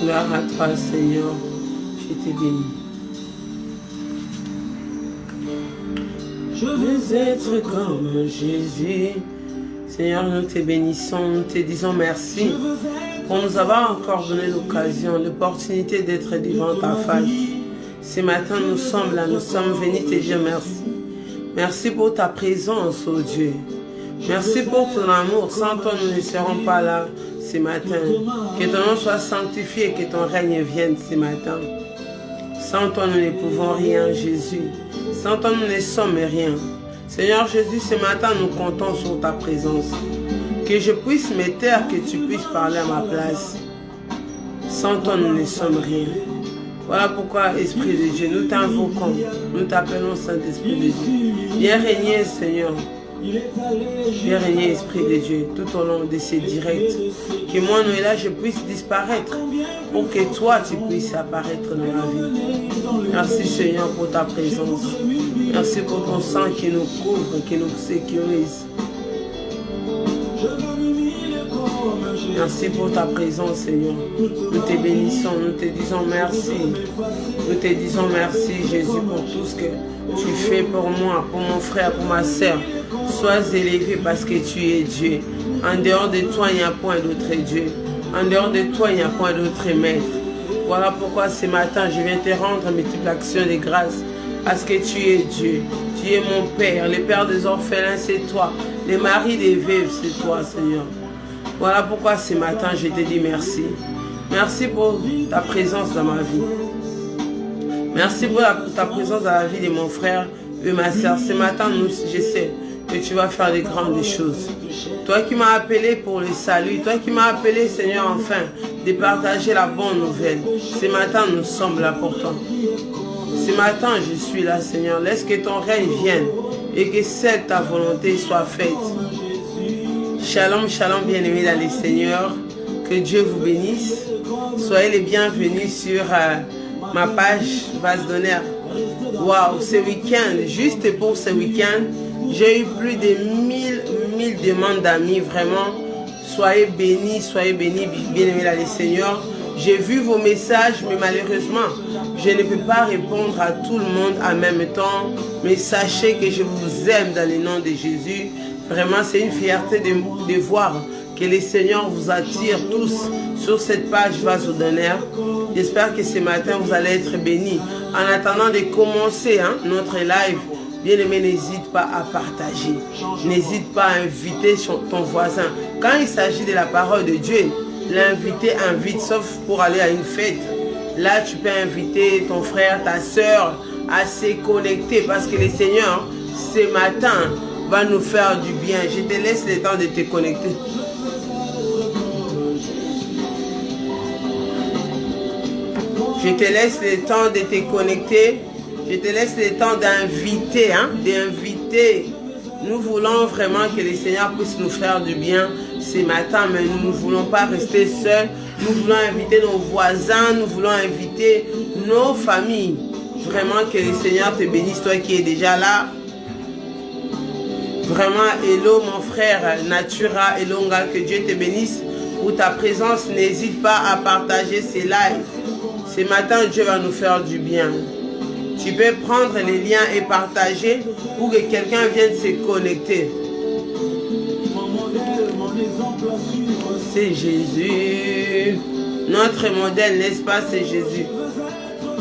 Gloire à toi, Seigneur. Je te bénis. Je veux être comme Jésus. Seigneur, nous te bénissons, nous te disons merci pour nous avoir encore donné l'occasion, l'opportunité d'être devant ta face. Ce matin, nous sommes là, nous sommes venus te dire merci. Merci pour ta présence, oh Dieu. Merci pour ton amour. Sans toi, nous ne serons pas là ce matin. Que ton nom soit sanctifié, que ton règne vienne ce matin. Sans toi, nous ne pouvons rien, Jésus. Sans toi, nous ne sommes rien. Seigneur Jésus, ce matin, nous comptons sur ta présence. Que je puisse me taire, que tu puisses parler à ma place. Sans toi, nous ne sommes rien. Voilà pourquoi, Esprit de Dieu, nous t'invoquons. Nous t'appelons Saint-Esprit de Dieu. Viens régner, Seigneur. Viens régner, Esprit de Dieu, tout au long de ces directs. Que moi, Noëlla, je puisse disparaître pour que toi, tu puisses apparaître dans ma vie. Merci, Seigneur, pour ta présence. Merci pour ton sang qui nous couvre, qui nous sécurise. Merci pour ta présence, Seigneur. Nous te bénissons, nous te disons merci. Nous te disons merci, Jésus, pour tout ce que tu fais pour moi, pour mon frère, pour ma soeur. Sois élevé parce que tu es Dieu. En dehors de toi, il n'y a point d'autre Dieu. En dehors de toi, il n'y a point d'autre maître. Voilà pourquoi ce matin, je viens te rendre multiples actions de grâce. Parce que tu es Dieu. Tu es mon Père. Le Père des orphelins, c'est toi. Le mari des veuves, c'est toi, Seigneur. Voilà pourquoi ce matin, je te dis merci. Merci pour ta présence dans ma vie. Merci pour ta présence dans la vie de mon frère et ma soeur. Ce matin, je sais que tu vas faire de grandes choses. Toi qui m'as appelé pour le salut, toi qui m'as appelé, Seigneur, enfin, de partager la bonne nouvelle. Ce matin, nous sommes là pour toi. Ce matin, je suis là, Seigneur. Laisse que ton règne vienne et que cette ta volonté soit faite. Shalom, shalom, bien-aimés dans les Seigneurs. Que Dieu vous bénisse. Soyez les bienvenus sur ma page Vase d'honneur. Waouh, ce week-end, juste pour ce week-end, j'ai eu plus de 1000 demandes d'amis. Vraiment, soyez bénis, bien-aimés dans les Seigneurs. J'ai vu vos messages, mais malheureusement, je ne peux pas répondre à tout le monde en même temps. Mais sachez que je vous aime dans le nom de Jésus. Vraiment, c'est une fierté de voir que le Seigneur vous attire tous sur cette page Vase d'honneur. J'espère que ce matin, vous allez être bénis. En attendant de commencer notre live, bien-aimé, n'hésite pas à partager. N'hésite pas à inviter ton voisin. Quand il s'agit de la parole de Dieu, l'invité invite, sauf pour aller à une fête. Là, tu peux inviter ton frère, ta soeur à se connecter parce que le Seigneur, ce matin, va nous faire du bien. Je te laisse le temps de te connecter. Je te laisse le temps de te connecter. Je te laisse le temps d'inviter. D'inviter. Nous voulons vraiment que le Seigneur puisse nous faire du bien ce matin, mais nous ne voulons pas rester seuls. Nous voulons inviter nos voisins, nous voulons inviter nos familles. Vraiment que le Seigneur te bénisse, toi qui es déjà là. Vraiment, hello mon frère Natura Elonga, que Dieu te bénisse pour ta présence. N'hésite pas à partager ces lives. Ce matin, Dieu va nous faire du bien. Tu peux prendre les liens et partager pour que quelqu'un vienne se connecter. C'est Jésus. Notre modèle, n'est-ce pas, c'est Jésus.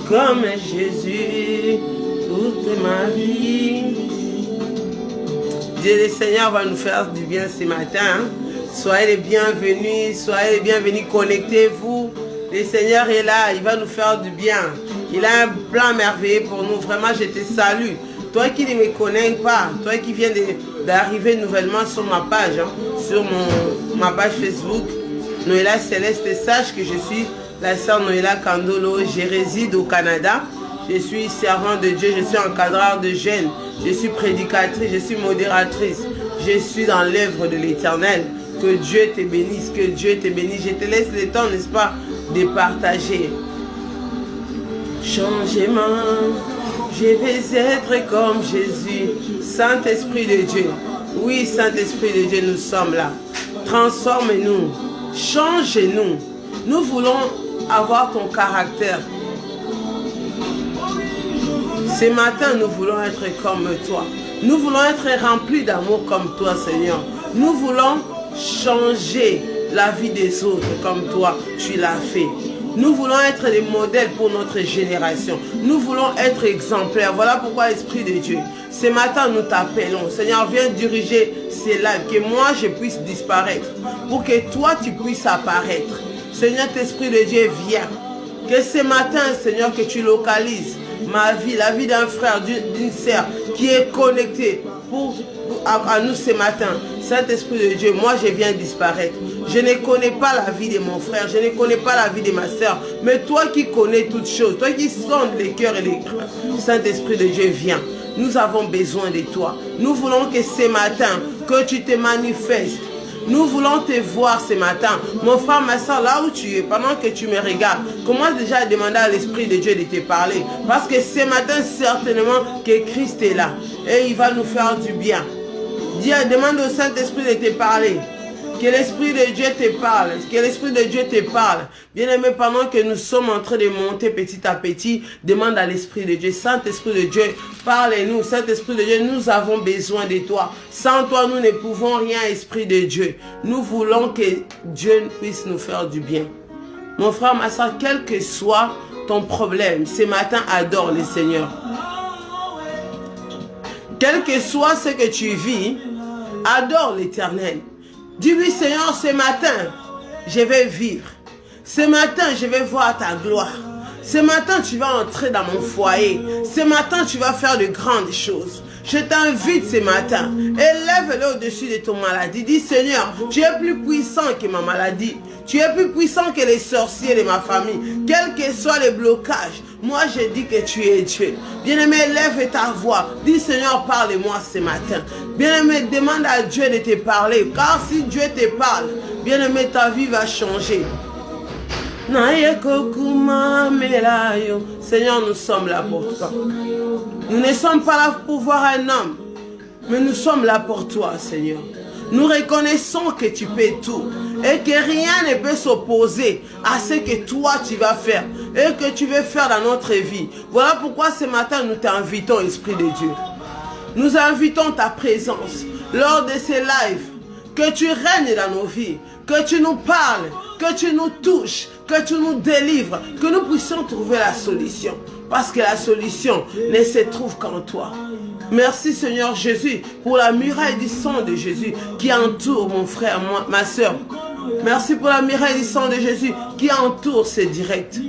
Comme Jésus, toute ma vie. Dieu le Seigneur va nous faire du bien ce matin. Soyez les bienvenus, connectez-vous. Le Seigneur est là, il va nous faire du bien. Il a un plan merveilleux pour nous. Vraiment, je te salue. Toi qui ne me connais pas, toi qui viens d'arriver nouvellement sur ma page, sur ma page Facebook, Noëlla Céleste, sache que je suis la sœur Noëlla Kandolo. Je réside au Canada. Je suis servante de Dieu, je suis encadreur de jeunes. Je suis prédicatrice, je suis modératrice. Je suis dans l'œuvre de l'Éternel. Que Dieu te bénisse, que Dieu te bénisse. Je te laisse le temps, n'est-ce pas, de partager. Changement, je vais être comme Jésus. Saint-Esprit de Dieu. Oui, Saint-Esprit de Dieu, nous sommes là. Transforme-nous, change-nous. Nous voulons avoir ton caractère. Ce matin, nous voulons être comme toi. Nous voulons être remplis d'amour comme toi, Seigneur. Nous voulons changer la vie des autres comme toi, tu l'as fait. Nous voulons être des modèles pour notre génération. Nous voulons être exemplaires. Voilà pourquoi, Esprit de Dieu, ce matin, nous t'appelons. Seigneur, viens diriger ces lives, que moi, je puisse disparaître, pour que toi, tu puisses apparaître. Seigneur, Esprit de Dieu, viens. Que ce matin, Seigneur, que tu localises ma vie, la vie d'un frère, d'une sœur qui est connectée à nous ce matin. Saint-Esprit de Dieu, moi je viens disparaître. Je ne connais pas la vie de mon frère, je ne connais pas la vie de ma sœur, mais toi qui connais toutes choses, toi qui sondes les cœurs et les cœurs, Saint-Esprit de Dieu, viens. Nous avons besoin de toi. Nous voulons que ce matin, que tu te manifestes. Nous voulons te voir ce matin. Mon frère, ma soeur, là où tu es, pendant que tu me regardes, commence déjà à demander à l'Esprit de Dieu de te parler. Parce que ce matin, certainement que Christ est là. Et il va nous faire du bien. Dis, demande au Saint-Esprit de te parler. Que l'Esprit de Dieu te parle. Que l'Esprit de Dieu te parle. Bien-aimé, pendant que nous sommes en train de monter petit à petit, demande à l'Esprit de Dieu. Saint-Esprit de Dieu, parle-nous. Saint-Esprit de Dieu, nous avons besoin de toi. Sans toi, nous ne pouvons rien, Esprit de Dieu. Nous voulons que Dieu puisse nous faire du bien. Mon frère, ma soeur, quel que soit ton problème, ce matin, adore le Seigneur. Quel que soit ce que tu vis, adore l'Éternel. Dis-lui, Seigneur, ce matin, je vais vivre. Ce matin, je vais voir ta gloire. Ce matin, tu vas entrer dans mon foyer. Ce matin, tu vas faire de grandes choses. Je t'invite ce matin. Élève-le au-dessus de ton maladie. Dis, Seigneur, tu es plus puissant que ma maladie. Tu es plus puissant que les sorciers de ma famille. Quels que soient les blocages, moi je dis que tu es Dieu. Bien-aimé, lève ta voix. Dis, Seigneur, parle-moi ce matin. Bien-aimé, demande à Dieu de te parler. Car si Dieu te parle, bien-aimé, ta vie va changer. Seigneur, nous sommes là pour toi. Nous ne sommes pas là pour voir un homme, mais nous sommes là pour toi, Seigneur. Nous reconnaissons que tu peux tout et que rien ne peut s'opposer à ce que toi tu vas faire et que tu veux faire dans notre vie. Voilà pourquoi ce matin nous t'invitons, Esprit de Dieu. Nous invitons ta présence lors de ces lives, que tu règnes dans nos vies, que tu nous parles, que tu nous touches, que tu nous délivres, que nous puissions trouver la solution. Parce que la solution ne se trouve qu'en toi. Merci Seigneur Jésus pour la muraille du sang de Jésus qui entoure mon frère, ma soeur. Merci pour la muraille du sang de Jésus qui entoure ces directs.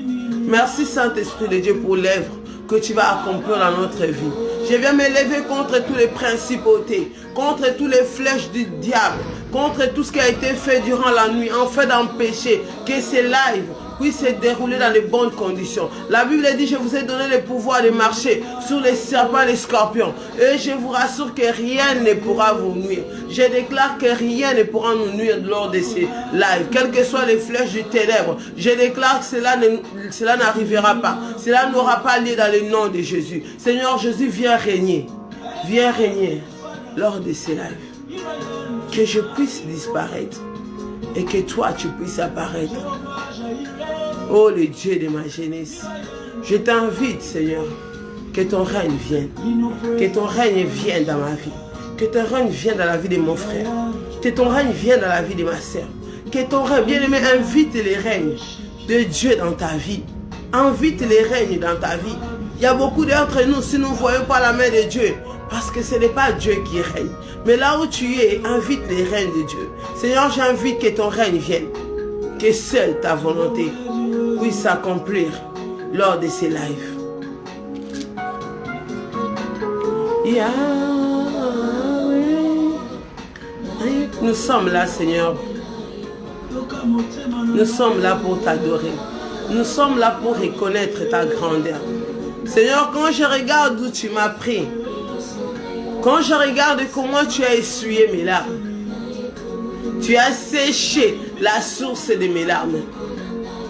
Merci Saint-Esprit de Dieu pour l'œuvre que tu vas accomplir dans notre vie. Je viens me lever contre tous les principautés, contre toutes les flèches du diable, contre tout ce qui a été fait durant la nuit, en fait d'empêcher que ces lives puissent se dérouler dans de bonnes conditions. La Bible dit, je vous ai donné le pouvoir de marcher sur les serpents et les scorpions. Et je vous rassure que rien ne pourra vous nuire. Je déclare que rien ne pourra nous nuire lors de ces lives. Quelles que soient les flèches du ténèbre, je déclare que cela n'arrivera pas. Cela n'aura pas lieu dans le nom de Jésus. Seigneur Jésus, viens régner. Viens régner lors de ces lives. Que je puisse disparaître et que toi tu puisses apparaître. Oh le Dieu de ma jeunesse, je t'invite Seigneur, que ton règne vienne, que ton règne vienne dans ma vie, que ton règne vienne dans la vie de mon frère, que ton règne vienne dans la vie de ma soeur, que ton règne, bien-aimé, invite les règnes de Dieu dans ta vie, invite les règnes dans ta vie. Il y a beaucoup d'entre nous, si nous ne voyons pas la main de Dieu, parce que ce n'est pas Dieu qui règne. Mais là où tu es, invite les règnes de Dieu. Seigneur, j'invite que ton règne vienne. Que seule ta volonté puisse s'accomplir lors de ces lives. Yahweh. Nous sommes là, Seigneur. Nous sommes là pour t'adorer. Nous sommes là pour reconnaître ta grandeur. Seigneur, quand je regarde où tu m'as pris, quand je regarde comment tu as essuyé mes larmes, tu as séché la source de mes larmes.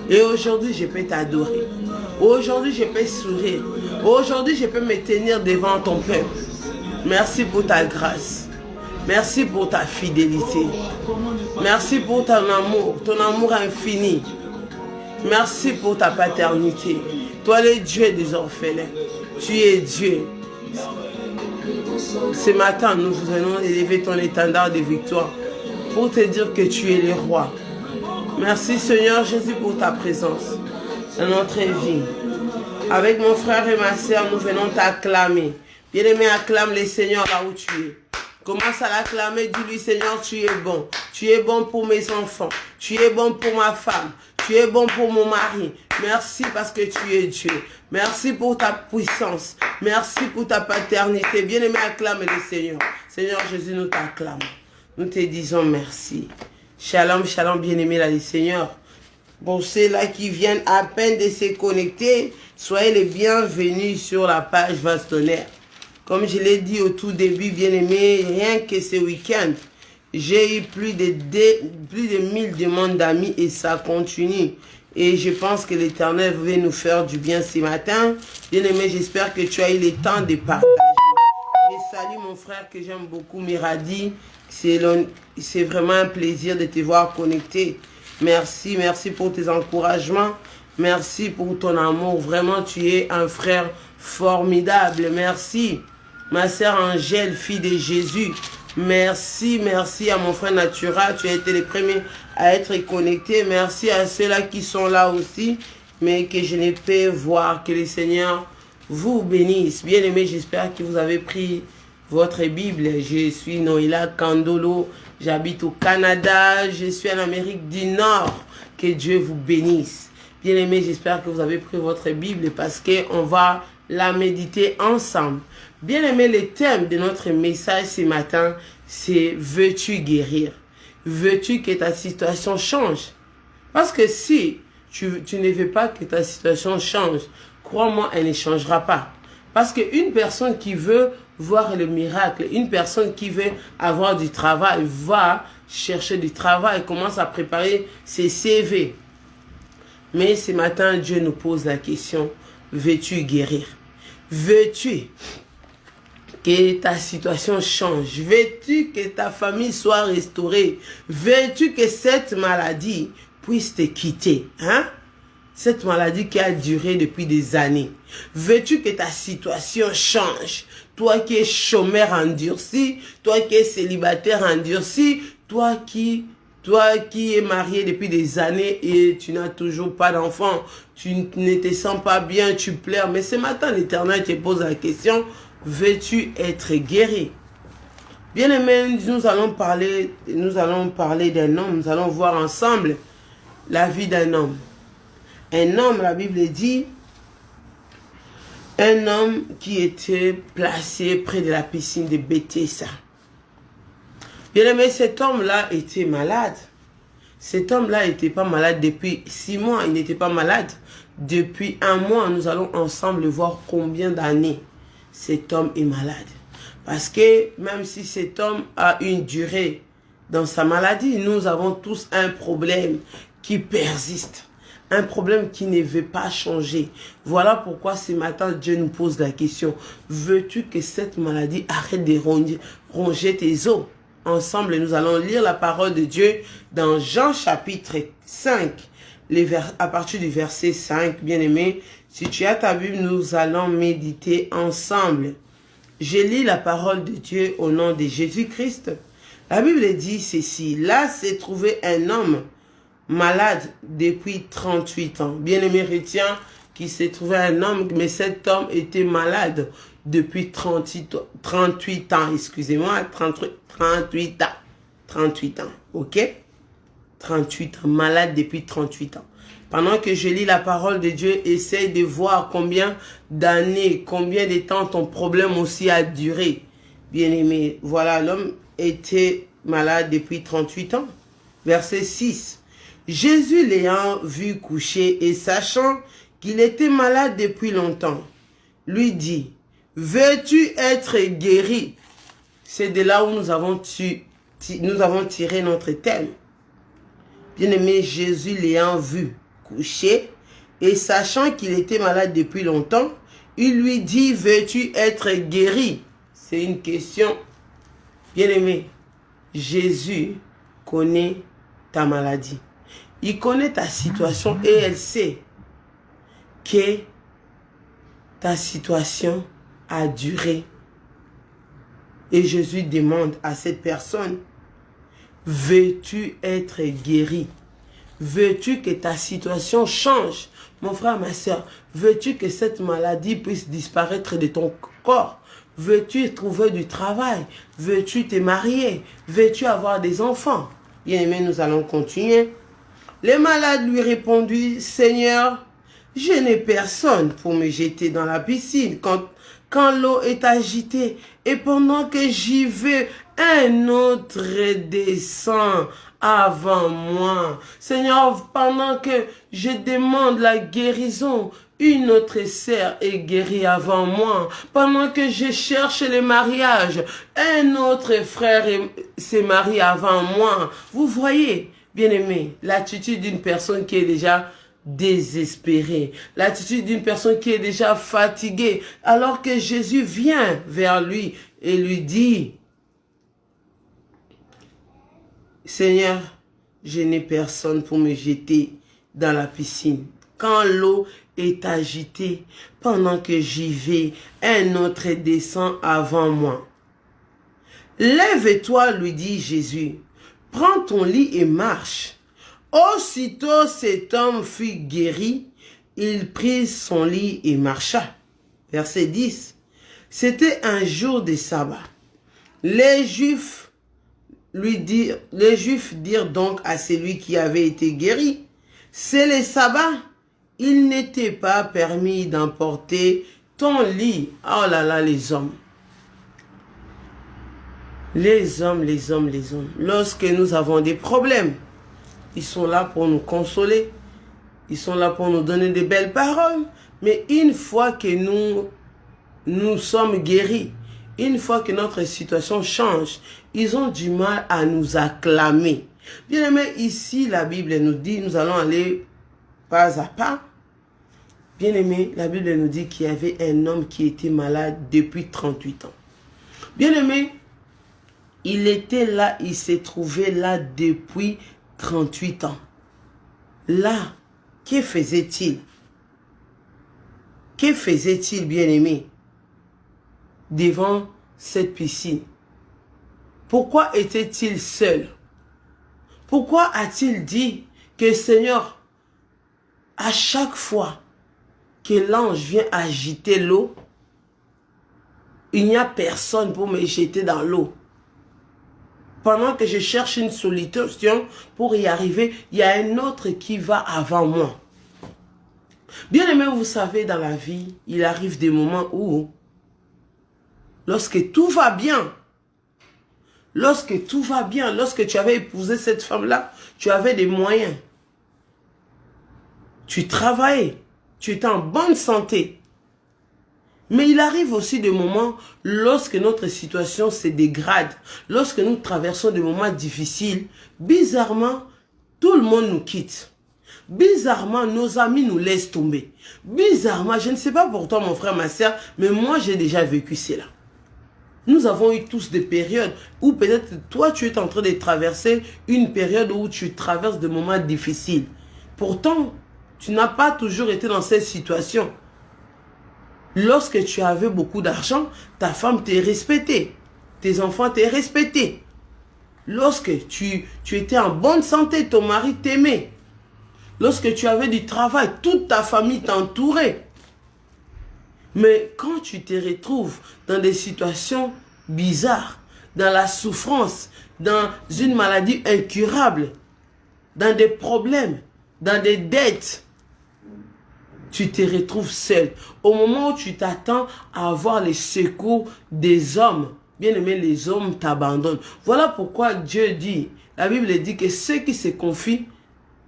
Et aujourd'hui, je peux t'adorer. Aujourd'hui, je peux sourire. Aujourd'hui, je peux me tenir devant ton peuple. Merci pour ta grâce. Merci pour ta fidélité. Merci pour ton amour infini. Merci pour ta paternité. Toi, le Dieu des orphelins. Tu es Dieu. Ce matin, nous venons élever ton étendard de victoire pour te dire que tu es le roi. Merci Seigneur Jésus pour ta présence dans notre vie. Avec mon frère et ma soeur, nous venons t'acclamer. Bien-aimé, acclame le Seigneur là où tu es. Commence à l'acclamer, dis-lui Seigneur, tu es bon. Tu es bon pour mes enfants. Tu es bon pour ma femme. Tu es bon pour mon mari. Merci parce que tu es Dieu. Merci pour ta puissance. Merci pour ta paternité. Bien-aimé, acclame le Seigneur. Seigneur Jésus, nous t'acclamons. Nous te disons merci. Shalom, shalom, bien-aimé, là, le Seigneur. Pour ceux-là qui viennent à peine de se connecter, soyez les bienvenus sur la page Vastonnaire. Comme je l'ai dit au tout début, bien-aimé, rien que ce week-end, j'ai eu plus de 1000 demandes d'amis et ça continue. Et je pense que l'Éternel veut nous faire du bien ce matin. Bien-aimé, j'espère que tu as eu le temps de partager. Je salue mon frère que j'aime beaucoup, Miradi. C'est vraiment un plaisir de te voir connecté. Merci, merci pour tes encouragements. Merci pour ton amour. Vraiment, tu es un frère formidable. Merci. Ma sœur Angèle, fille de Jésus. Merci, merci à mon frère Natura. Tu as été les premiers à être connectés. Merci à ceux-là qui sont là aussi, mais que je ne peux voir. Que le Seigneur vous bénisse. Bien-aimés, j'espère que vous avez pris votre Bible. Je suis Noïla Kandolo. J'habite au Canada. Je suis en Amérique du Nord. Que Dieu vous bénisse. Bien-aimés, j'espère que vous avez pris votre Bible parce qu'on va la méditer ensemble. Bien-aimé, le thème de notre message ce matin, c'est « Veux-tu guérir ?» Veux-tu que ta situation change? Parce que si tu ne veux pas que ta situation change, crois-moi, elle ne changera pas. Parce qu'une personne qui veut voir le miracle, une personne qui veut avoir du travail, va chercher du travail, commence à préparer ses CV. Mais ce matin, Dieu nous pose la question, veux-tu guérir? Veux-tu que ta situation change? Veux-tu que ta famille soit restaurée? Veux-tu que cette maladie puisse te quitter? Hein? Cette maladie qui a duré depuis des années. Veux-tu que ta situation change? Toi qui es chômeur endurci, toi qui es célibataire endurci, toi qui es marié depuis des années et tu n'as toujours pas d'enfant, tu ne te sens pas bien, tu pleures. Mais ce matin, l'Éternel te pose la question, veux-tu être guéri? Bien aimé, nous allons parler d'un homme, nous allons voir ensemble la vie d'un homme. Un homme, la Bible dit, un homme qui était placé près de la piscine de Bethesda. Bien aimé, cet homme-là était malade. Cet homme-là n'était pas malade depuis 6 mois. Il n'était pas malade depuis 1 mois. Nous allons ensemble voir combien d'années cet homme est malade. Parce que même si cet homme a une durée dans sa maladie, nous avons tous un problème qui persiste. Un problème qui ne veut pas changer. Voilà pourquoi ce matin, Dieu nous pose la question. Veux-tu que cette maladie arrête de ronger tes os? Ensemble, nous allons lire la parole de Dieu dans Jean chapitre 5, à partir du verset 5. Bien-aimé, si tu as ta Bible, nous allons méditer ensemble. Je lis la parole de Dieu au nom de Jésus-Christ. La Bible dit ceci. Là s'est trouvé un homme malade depuis 38 ans. Bien-aimé, retiens qu'il s'est trouvé un homme, mais cet homme était malade depuis 38 ans, excusez-moi, 38 ans. 38 ans, ok? 38 ans, malade depuis 38 ans. Pendant que je lis la parole de Dieu, essaye de voir combien d'années, combien de temps ton problème aussi a duré. Bien-aimé, voilà, l'homme était malade depuis 38 ans. Verset 6. Jésus l'ayant vu coucher et sachant qu'il était malade depuis longtemps, lui dit, « Veux-tu être guéri ?» C'est de là où nous avons tiré notre thème. Bien-aimé, Jésus l'ayant vu coucher et sachant qu'il était malade depuis longtemps, il lui dit, « Veux-tu être guéri ?» C'est une question. Bien-aimé, Jésus connaît ta maladie. Il connaît ta situation et elle sait que ta situation a duré. Et Jésus demande à cette personne, veux-tu être guéri? Veux-tu que ta situation change? Mon frère, ma soeur, veux-tu que cette maladie puisse disparaître de ton corps? Veux-tu trouver du travail? Veux-tu te marier? Veux-tu avoir des enfants? Bien aimé, nous allons continuer. Le malade lui répondit, Seigneur, je n'ai personne pour me jeter dans la piscine quand l'eau est agitée. Et pendant que j'y vais, un autre descend avant moi. Seigneur, pendant que je demande la guérison, une autre sœur est guérie avant moi. Pendant que je cherche le mariage, un autre frère s'est marié avant moi. Vous voyez, bien-aimé, l'attitude d'une personne qui est déjà désespérée, l'attitude d'une personne qui est déjà fatiguée, alors que Jésus vient vers lui et lui dit, Seigneur, je n'ai personne pour me jeter dans la piscine. Quand l'eau est agitée, pendant que j'y vais, un autre descend avant moi. Lève-toi, lui dit Jésus, prends ton lit et marche. Aussitôt cet homme fut guéri, il prit son lit et marcha. Verset 10. C'était un jour de sabbat. Les Juifs dirent donc à celui qui avait été guéri, c'est le sabbat, il n'était pas permis d'emporter ton lit. Oh là là, les hommes. Les hommes. Lorsque nous avons des problèmes, ils sont là pour nous consoler. Ils sont là pour nous donner de belles paroles. Mais une fois que nous sommes guéris, une fois que notre situation change, ils ont du mal à nous acclamer. Bien aimé, ici, la Bible nous dit, nous allons aller pas à pas. Bien aimé, la Bible nous dit qu'il y avait un homme qui était malade depuis 38 ans. Bien aimé, il était là, il s'est trouvé là depuis 38 ans. Là, que faisait-il? Que faisait-il, bien aimé, devant cette piscine? Pourquoi était-il seul? Pourquoi a-t-il dit que Seigneur, à chaque fois que l'ange vient agiter l'eau, il n'y a personne pour me jeter dans l'eau? Pendant que je cherche une solution pour y arriver, il y a un autre qui va avant moi. Bien aimé, vous savez, dans la vie, il arrive des moments où, lorsque tout va bien, lorsque tu avais épousé cette femme-là, tu avais des moyens. Tu travaillais, tu étais en bonne santé. Mais il arrive aussi des moments lorsque notre situation se dégrade, lorsque nous traversons des moments difficiles, bizarrement, tout le monde nous quitte. Bizarrement, nos amis nous laissent tomber. Bizarrement, je ne sais pas pour toi, mon frère, ma soeur, mais moi, j'ai déjà vécu cela. Nous avons eu tous des périodes où peut-être toi, tu es en train de traverser une période où tu traverses des moments difficiles. Pourtant, tu n'as pas toujours été dans cette situation. Lorsque tu avais beaucoup d'argent, ta femme t'a respecté. Tes enfants t'ont respecté. Lorsque tu étais en bonne santé, ton mari t'aimait. Lorsque tu avais du travail, toute ta famille t'entourait. Mais quand tu te retrouves dans des situations bizarres, dans la souffrance, dans une maladie incurable, dans des problèmes, dans des dettes, tu te retrouves seul. Au moment où tu t'attends à avoir les secours des hommes, bien aimé, les hommes t'abandonnent. Voilà pourquoi Dieu dit, la Bible dit que ceux qui se confient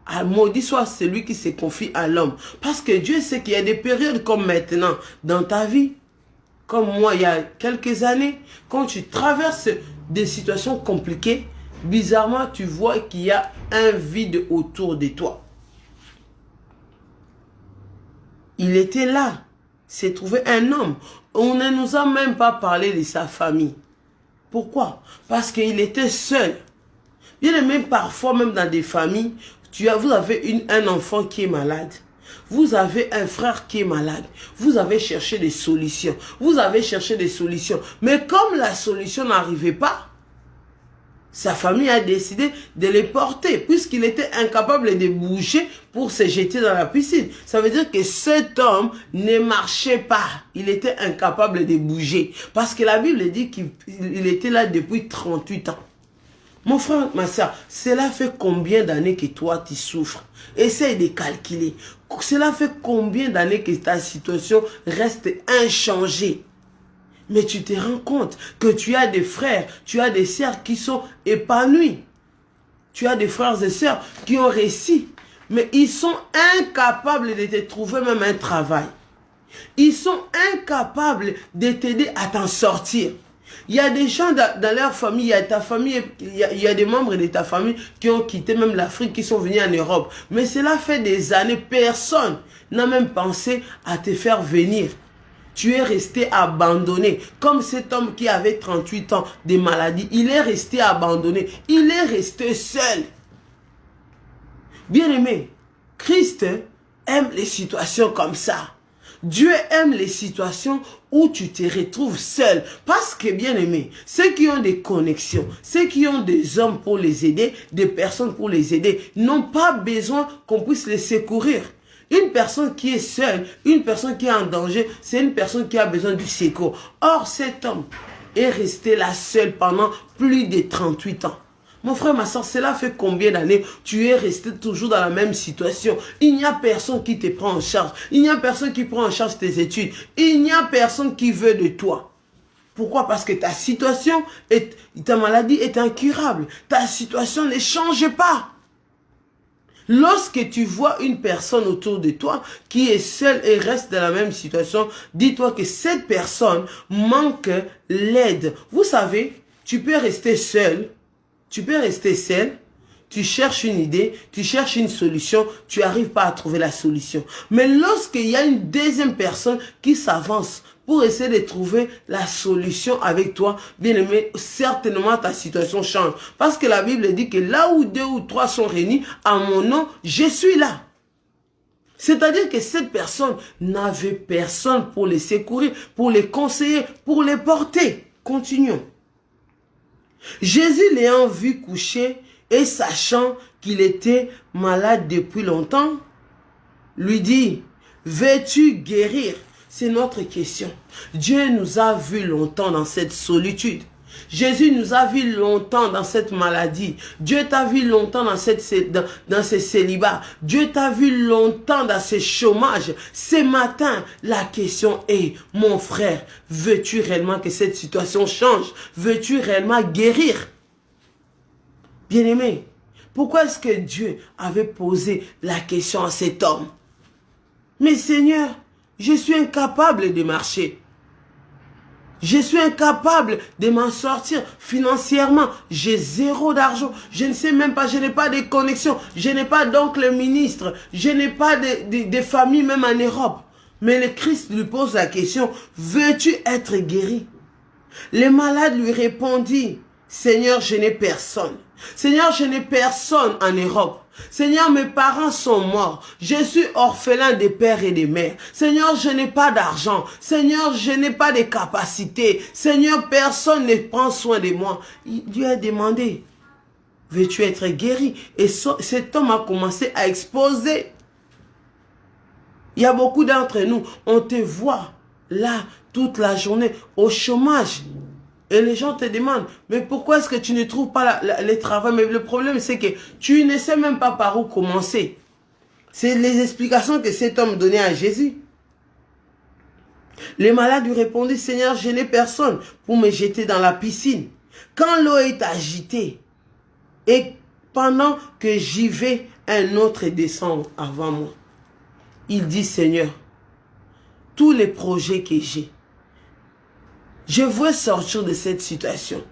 à maudit soit celui qui se confie à l'homme. Parce que Dieu sait qu'il y a des périodes comme maintenant dans ta vie, comme moi il y a quelques années, quand tu traverses des situations compliquées, bizarrement tu vois qu'il y a un vide autour de toi. Il était là, s'est trouvé un homme. On ne nous a même pas parlé de sa famille. Pourquoi? Parce qu'il était seul. Bien aimé, parfois même dans des familles, Vous avez un enfant qui est malade. Vous avez un frère qui est malade. Vous avez cherché des solutions. Vous avez cherché des solutions. Mais comme la solution n'arrivait pas, sa famille a décidé de les porter puisqu'il était incapable de bouger pour se jeter dans la piscine. Ça veut dire que cet homme ne marchait pas. Il était incapable de bouger. Parce que la Bible dit qu'il était là depuis 38 ans. Mon frère, ma soeur, cela fait combien d'années que toi tu souffres? Essaye de calculer. Cela fait combien d'années que ta situation reste inchangée? Mais tu te rends compte que tu as des frères, tu as des sœurs qui sont épanouis. Tu as des frères et sœurs qui ont réussi. Mais ils sont incapables de te trouver même un travail. Ils sont incapables de t'aider à t'en sortir. Il y a des gens dans leur famille, il y a ta famille, il y a des membres de ta famille qui ont quitté même l'Afrique, qui sont venus en Europe. Mais cela fait des années, personne n'a même pensé à te faire venir. Tu es resté abandonné. Comme cet homme qui avait 38 ans de maladie, il est resté abandonné. Il est resté seul. Bien-aimé, Christ aime les situations comme ça. Dieu aime les situations où tu te retrouves seul. Parce que, bien aimé, ceux qui ont des connexions, ceux qui ont des hommes pour les aider, des personnes pour les aider, n'ont pas besoin qu'on puisse les secourir. Une personne qui est seule, une personne qui est en danger, c'est une personne qui a besoin du secours. Or, cet homme est resté là seul pendant plus de 38 ans. Mon frère, ma soeur, cela fait combien d'années tu es resté toujours dans la même situation? Il n'y a personne qui te prend en charge. Il n'y a personne qui prend en charge tes études. Il n'y a personne qui veut de toi. Pourquoi? Parce que ta situation, ta maladie est incurable. Ta situation ne change pas. Lorsque tu vois une personne autour de toi qui est seule et reste dans la même situation, dis-toi que cette personne manque l'aide. Vous savez, tu peux rester seul. Tu peux rester seul, tu cherches une idée, tu cherches une solution, tu n'arrives pas à trouver la solution. Mais lorsqu'il y a une deuxième personne qui s'avance pour essayer de trouver la solution avec toi, bien aimé, certainement ta situation change. Parce que la Bible dit que là où 2 ou 3 sont réunis, à mon nom, je suis là. C'est-à-dire que cette personne n'avait personne pour les secourir, pour les conseiller, pour les porter. Continuons. Jésus l'ayant vu coucher et sachant qu'il était malade depuis longtemps, lui dit, veux-tu guérir? C'est notre question. Dieu nous a vus longtemps dans cette solitude. Jésus nous a vus longtemps dans cette maladie. Dieu t'a vu longtemps dans ce célibat. Dieu t'a vu longtemps dans ce chômage. Ce matin, la question est, mon frère, veux-tu réellement que cette situation change? Veux-tu réellement guérir? Bien-aimé, pourquoi est-ce que Dieu avait posé la question à cet homme? Mais Seigneur, je suis incapable de marcher. Je suis incapable de m'en sortir financièrement. J'ai 0 d'argent. Je ne sais même pas, je n'ai pas de connexion. Je n'ai pas d'oncle ministre. Je n'ai pas de famille même en Europe. Mais le Christ lui pose la question, veux-tu être guéri? Le malade lui répondit, Seigneur, je n'ai personne. Seigneur, je n'ai personne en Europe. Seigneur, mes parents sont morts. Je suis orphelin de père et de mère. Seigneur, je n'ai pas d'argent. Seigneur, je n'ai pas de capacité. Seigneur, personne ne prend soin de moi. Dieu a demandé, veux-tu être guéri? Et cet homme a commencé à exposer. Il y a beaucoup d'entre nous, on te voit là toute la journée au chômage. Et les gens te demandent, mais pourquoi est-ce que tu ne trouves pas le travail? Mais le problème, c'est que tu ne sais même pas par où commencer. C'est les explications que cet homme donnait à Jésus. Les malades lui répondaient, Seigneur, je n'ai personne pour me jeter dans la piscine. Quand l'eau est agitée, et pendant que j'y vais, un autre descend avant moi. Il dit, Seigneur, tous les projets que j'ai, je veux sortir de cette situation.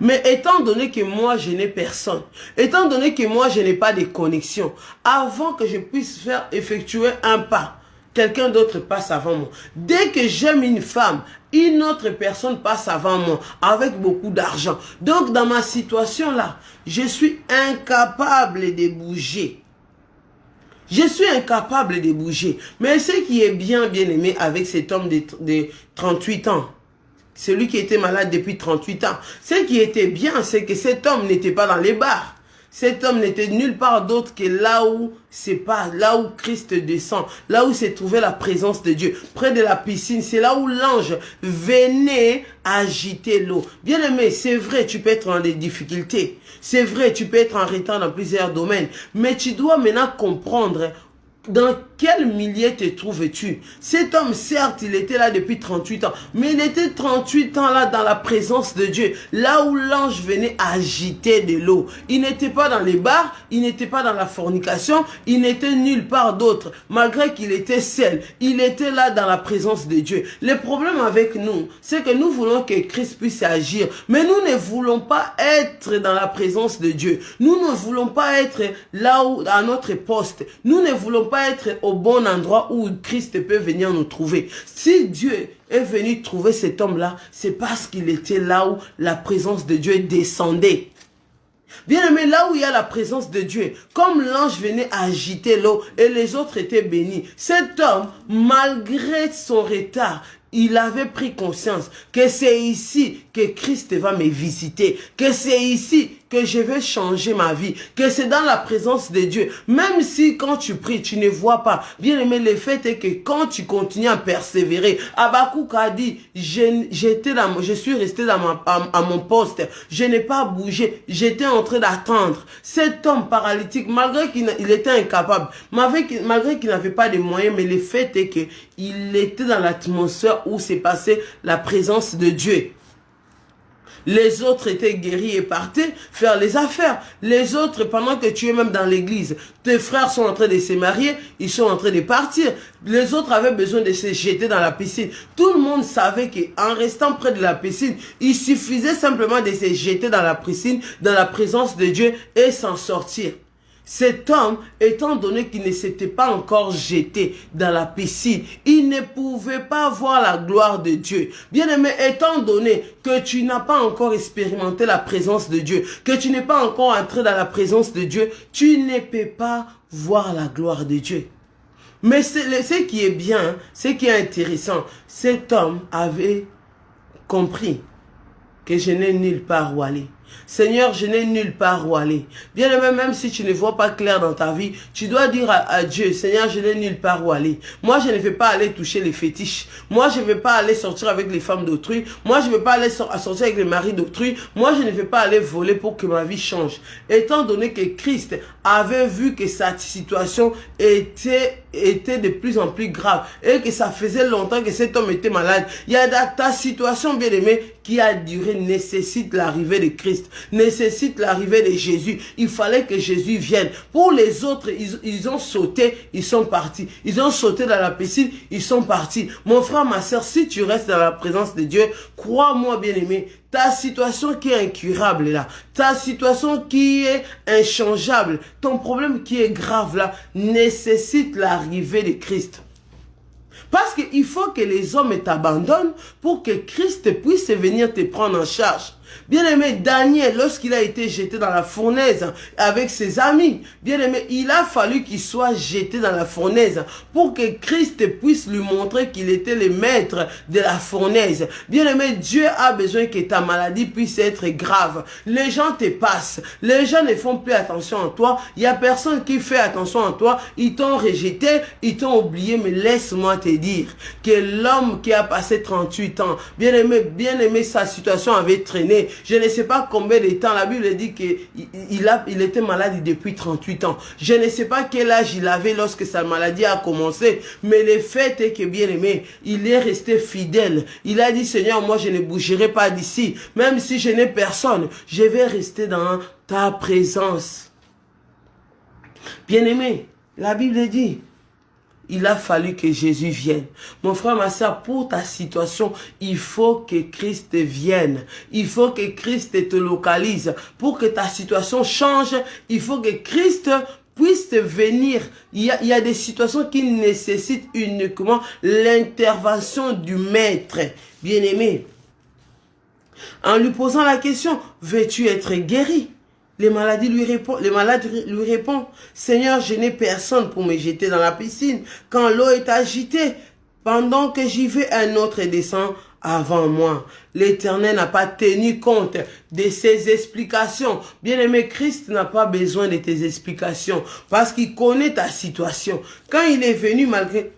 Mais étant donné que moi, je n'ai personne, étant donné que moi, je n'ai pas de connexion, avant que je puisse effectuer un pas, quelqu'un d'autre passe avant moi. Dès que j'aime une femme, une autre personne passe avant moi avec beaucoup d'argent. Donc dans ma situation là, je suis incapable de bouger. Je suis incapable de bouger. Mais ce qui est bien aimé avec cet homme de 38 ans, celui qui était malade depuis 38 ans, ce qui était bien, c'est que cet homme n'était pas dans les bars. Cet homme n'était nulle part d'autre que là où Christ descend, là où se trouvait la présence de Dieu, près de la piscine. C'est là où l'ange venait agiter l'eau. Bien aimé, c'est vrai, tu peux être dans des difficultés. C'est vrai, tu peux être en retard dans plusieurs domaines. Mais tu dois maintenant comprendre dans quel milieu te trouves-tu? Cet homme, certes, il était là depuis 38 ans, mais il était 38 ans là dans la présence de Dieu, là où l'ange venait agiter de l'eau. Il n'était pas dans les bars, il n'était pas dans la fornication, il n'était nulle part d'autre. Malgré qu'il était seul, il était là dans la présence de Dieu. Le problème avec nous, c'est que nous voulons que Christ puisse agir, mais nous ne voulons pas être dans la présence de Dieu. Nous ne voulons pas être là où, à notre poste. Nous ne voulons pas être au bon endroit où Christ peut venir nous trouver. Si Dieu est venu trouver cet homme-là, c'est parce qu'il était là où la présence de Dieu descendait. Bien aimé, là où il y a la présence de Dieu, comme l'ange venait agiter l'eau et les autres étaient bénis, cet homme, malgré son retard, il avait pris conscience que c'est ici que Christ va me visiter, que c'est ici que je vais changer ma vie, que c'est dans la présence de Dieu. Même si quand tu pries, tu ne vois pas. Bien aimé, le fait est que quand tu continues à persévérer, Habakkuk a dit, je suis resté à mon poste, je n'ai pas bougé, j'étais en train d'attendre. Cet homme paralytique, malgré qu'il était incapable, malgré qu'il n'avait pas de moyens, mais le fait est qu'il était dans l'atmosphère où s'est passée la présence de Dieu. Les autres étaient guéris et partaient faire les affaires. Les autres, pendant que tu es même dans l'église, tes frères sont en train de se marier, ils sont en train de partir. Les autres avaient besoin de se jeter dans la piscine. Tout le monde savait qu'en restant près de la piscine, il suffisait simplement de se jeter dans la piscine, dans la présence de Dieu et s'en sortir. Cet homme, étant donné qu'il ne s'était pas encore jeté dans la piscine, il ne pouvait pas voir la gloire de Dieu. Bien aimé, étant donné que tu n'as pas encore expérimenté la présence de Dieu, que tu n'es pas encore entré dans la présence de Dieu, tu ne peux pas voir la gloire de Dieu. Mais ce qui est bien, ce qui est intéressant, cet homme avait compris que je n'ai nulle part où aller. Seigneur, je n'ai nulle part où aller. Bien aimé, même si tu ne vois pas clair dans ta vie, tu dois dire à Dieu, Seigneur, je n'ai nulle part où aller. Moi, je ne vais pas aller toucher les fétiches. Moi, je ne vais pas aller sortir avec les femmes d'autrui. Moi, je ne vais pas aller sortir avec les maris d'autrui. Moi, je ne vais pas aller voler pour que ma vie change. Étant donné que Christ avait vu que sa situation était de plus en plus grave et que ça faisait longtemps que cet homme était malade. Il y a ta situation, bien aimé, qui a duré, nécessite l'arrivée de Christ, nécessite l'arrivée de Jésus. Il fallait que Jésus vienne. Pour les autres, ils ont sauté, ils sont partis. Ils ont sauté dans la piscine, ils sont partis. Mon frère, ma soeur, si tu restes dans la présence de Dieu, crois-moi, bien aimé, ta situation qui est incurable là, ta situation qui est inchangeable, ton problème qui est grave là, nécessite l'arrivée de Christ. Parce qu'il faut que les hommes t'abandonnent pour que Christ puisse venir te prendre en charge. Bien aimé, Daniel, lorsqu'il a été jeté dans la fournaise avec ses amis, bien aimé, il a fallu qu'il soit jeté dans la fournaise pour que Christ puisse lui montrer qu'il était le maître de la fournaise. Bien aimé, Dieu a besoin que ta maladie puisse être grave. Les gens te passent. Les gens ne font plus attention à toi. Il n'y a personne qui fait attention à toi. Ils t'ont rejeté, ils t'ont oublié. Mais laisse-moi te dire que l'homme qui a passé 38 ans, bien aimé, sa situation avait traîné. Je ne sais pas combien de temps. La Bible dit qu'il était malade depuis 38 ans. Je ne sais pas quel âge il avait lorsque sa maladie a commencé. Mais le fait est que, bien aimé, il est resté fidèle. Il a dit, Seigneur, moi je ne bougerai pas d'ici. Même si je n'ai personne, je vais rester dans ta présence. Bien aimé, la Bible dit, il a fallu que Jésus vienne. Mon frère, ma soeur, pour ta situation, il faut que Christ vienne. Il faut que Christ te localise. Pour que ta situation change, il faut que Christ puisse venir. Il y a des situations qui nécessitent uniquement l'intervention du maître. Bien-aimé, en lui posant la question, veux-tu être guéri? Les malades lui répondent, Seigneur, je n'ai personne pour me jeter dans la piscine quand l'eau est agitée. Pendant que j'y vais, un autre descend avant moi. L'Éternel n'a pas tenu compte de ses explications. Bien-aimé, Christ n'a pas besoin de tes explications parce qu'il connaît ta situation. Quand il est venu malgré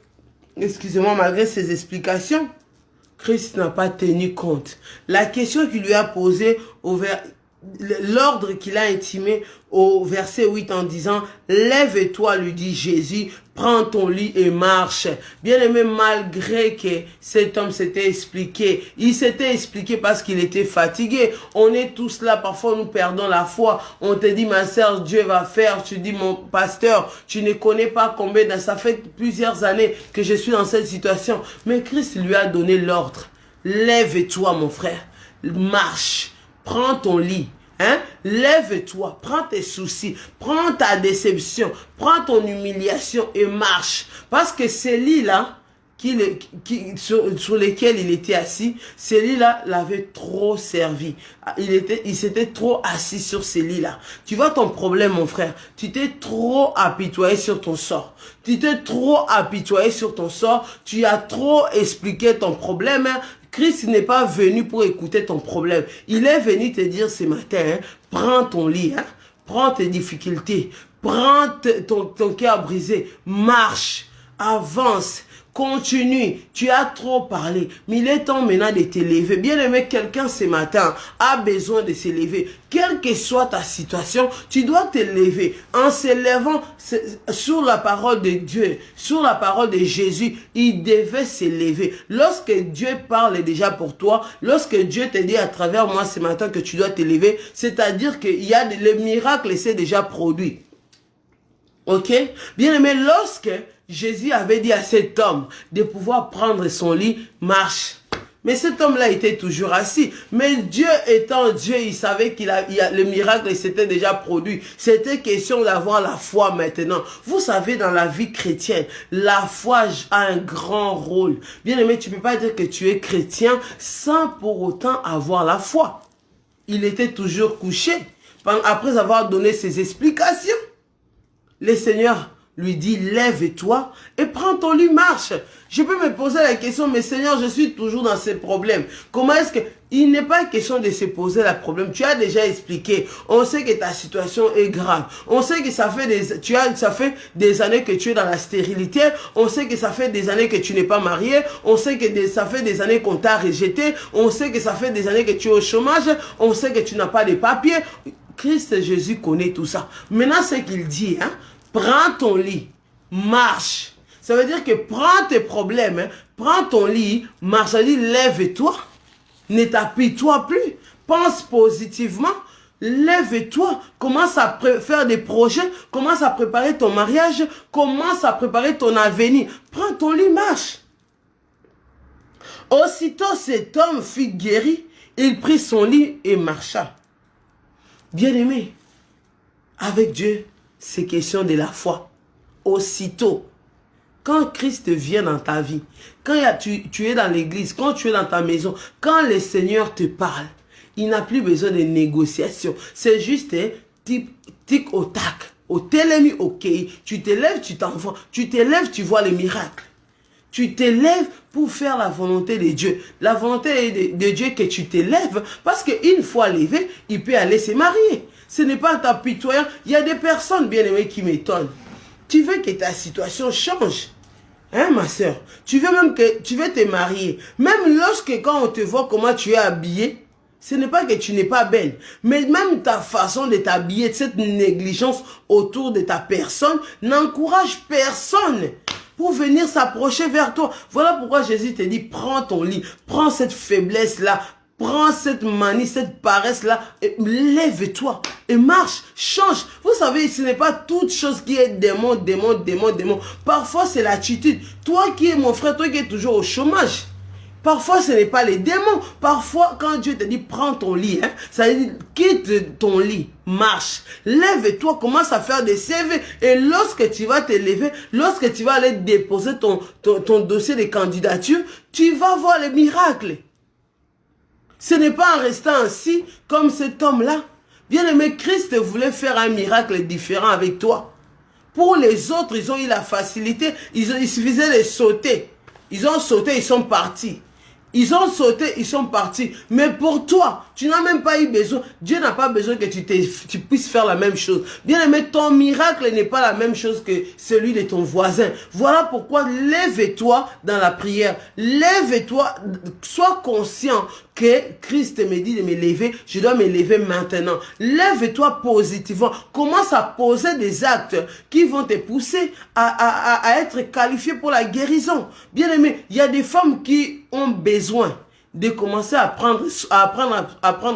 ses explications, Christ n'a pas tenu compte. La question qu'il lui a posée l'ordre qu'il a intimé au verset 8 en disant « Lève-toi, lui dit Jésus, prends ton lit et marche. » Bien-aimé, malgré que cet homme s'était expliqué, il s'était expliqué parce qu'il était fatigué. On est tous là, parfois nous perdons la foi. On te dit, ma sœur, Dieu va faire. Tu dis, mon pasteur, tu ne connais pas combien, ça fait plusieurs années que je suis dans cette situation. Mais Christ lui a donné l'ordre. Lève-toi, mon frère, marche. Prends ton lit, lève-toi, prends tes soucis, prends ta déception, prends ton humiliation et marche. Parce que ces lits-là, sur lesquels il était assis, ces lits-là l'avaient trop servi. Il s'était trop assis sur ces lits-là. Tu vois ton problème, mon frère, tu t'es trop apitoyé sur ton sort. Tu t'es trop apitoyé sur ton sort, tu as trop expliqué ton problème. Christ n'est pas venu pour écouter ton problème. Il est venu te dire ce matin, prends ton lit, prends tes difficultés, prends ton cœur brisé, marche, avance, continue. Tu as trop parlé, mais il est temps maintenant de t'élever. Bien aimé, quelqu'un ce matin a besoin de s'élever. Quelle que soit ta situation, tu dois t'élever. En s'élevant sur la parole de Dieu, sur la parole de Jésus, il devait s'élever. Lorsque Dieu parle déjà pour toi, lorsque Dieu te dit à travers moi ce matin que tu dois t'élever, c'est-à-dire que le miracle s'est déjà produit. Ok? Bien aimé, lorsque Jésus avait dit à cet homme de pouvoir prendre son lit, marche. Mais cet homme-là était toujours assis. Mais Dieu étant Dieu, il savait le miracle s'était déjà produit. C'était question d'avoir la foi maintenant. Vous savez, dans la vie chrétienne, la foi a un grand rôle. Bien aimé, tu ne peux pas dire que tu es chrétien sans pour autant avoir la foi. Il était toujours couché après avoir donné ses explications. Le Seigneur lui dit, lève-toi et prends ton lit, marche. Je peux me poser la question, mais Seigneur, je suis toujours dans ces problèmes. Comment est-ce que... Il n'est pas question de se poser le problème. Tu as déjà expliqué. On sait que ta situation est grave. On sait que ça fait des années que tu es dans la stérilité. On sait que ça fait des années que tu n'es pas marié. On sait que ça fait des années qu'on t'a rejeté. On sait que ça fait des années que tu es au chômage. On sait que tu n'as pas de papiers. Christ Jésus connaît tout ça. Maintenant, c'est qu'il dit, prends ton lit, marche. Ça veut dire que prends tes problèmes, prends ton lit, marche. Ça dit, lève-toi, ne t'appuie-toi plus, pense positivement, lève-toi, commence à faire des projets, commence à préparer ton mariage, commence à préparer ton avenir. Prends ton lit, marche. Aussitôt cet homme fut guéri, il prit son lit et marcha. Bien-aimé, avec Dieu, c'est question de la foi. Aussitôt, quand Christ vient dans ta vie, quand tu es dans l'église, quand tu es dans ta maison, quand le Seigneur te parle, il n'a plus besoin de négociation. C'est juste tic au tac, au télémi, ok. Tu te lèves, tu t'envoies. Tu te lèves, tu vois le miracle. Tu te lèves pour faire la volonté de Dieu. La volonté de Dieu que tu te lèves, parce qu'une fois levé, il peut aller se marier. Ce n'est pas t'apitoyant. Il y a des personnes, bien aimées, qui m'étonnent. Tu veux que ta situation change. Hein, ma soeur? Tu veux te marier. Même quand on te voit comment tu es habillée, ce n'est pas que tu n'es pas belle. Mais même ta façon de t'habiller, cette négligence autour de ta personne, n'encourage personne pour venir s'approcher vers toi. Voilà pourquoi Jésus te dit, prends ton lit, prends cette faiblesse-là, prends cette manie, cette paresse-là, et lève-toi et marche, change. Vous savez, ce n'est pas toute chose qui est démon. Parfois, c'est l'attitude. Toi qui es mon frère, toi qui es toujours au chômage, Parfois, ce n'est pas les démons. Parfois, quand Dieu te dit, prends ton lit, hein, ça veut dire, quitte ton lit, marche, lève-toi, commence à faire des CV. Et lorsque tu vas te lever, lorsque tu vas aller déposer ton dossier de candidature, tu vas voir les miracles. Ce n'est pas en restant ainsi, comme cet homme-là. Bien-aimé, Christ voulait faire un miracle différent avec toi. Pour les autres, ils ont eu la facilité, il suffisait de sauter. Ils ont sauté, ils sont partis. Ils ont sauté, ils sont partis. Mais pour toi, tu n'as même pas eu besoin. Dieu n'a pas besoin que tu puisses faire la même chose. Bien aimé, ton miracle n'est pas la même chose que celui de ton voisin. Voilà pourquoi lève-toi dans la prière. Lève-toi, sois conscient que Christ me dit de me lever. Je dois me lever maintenant. Lève-toi positivement. Commence à poser des actes qui vont te pousser à être qualifié pour la guérison. Bien aimé, il y a des femmes qui ont besoin de commencer à prendre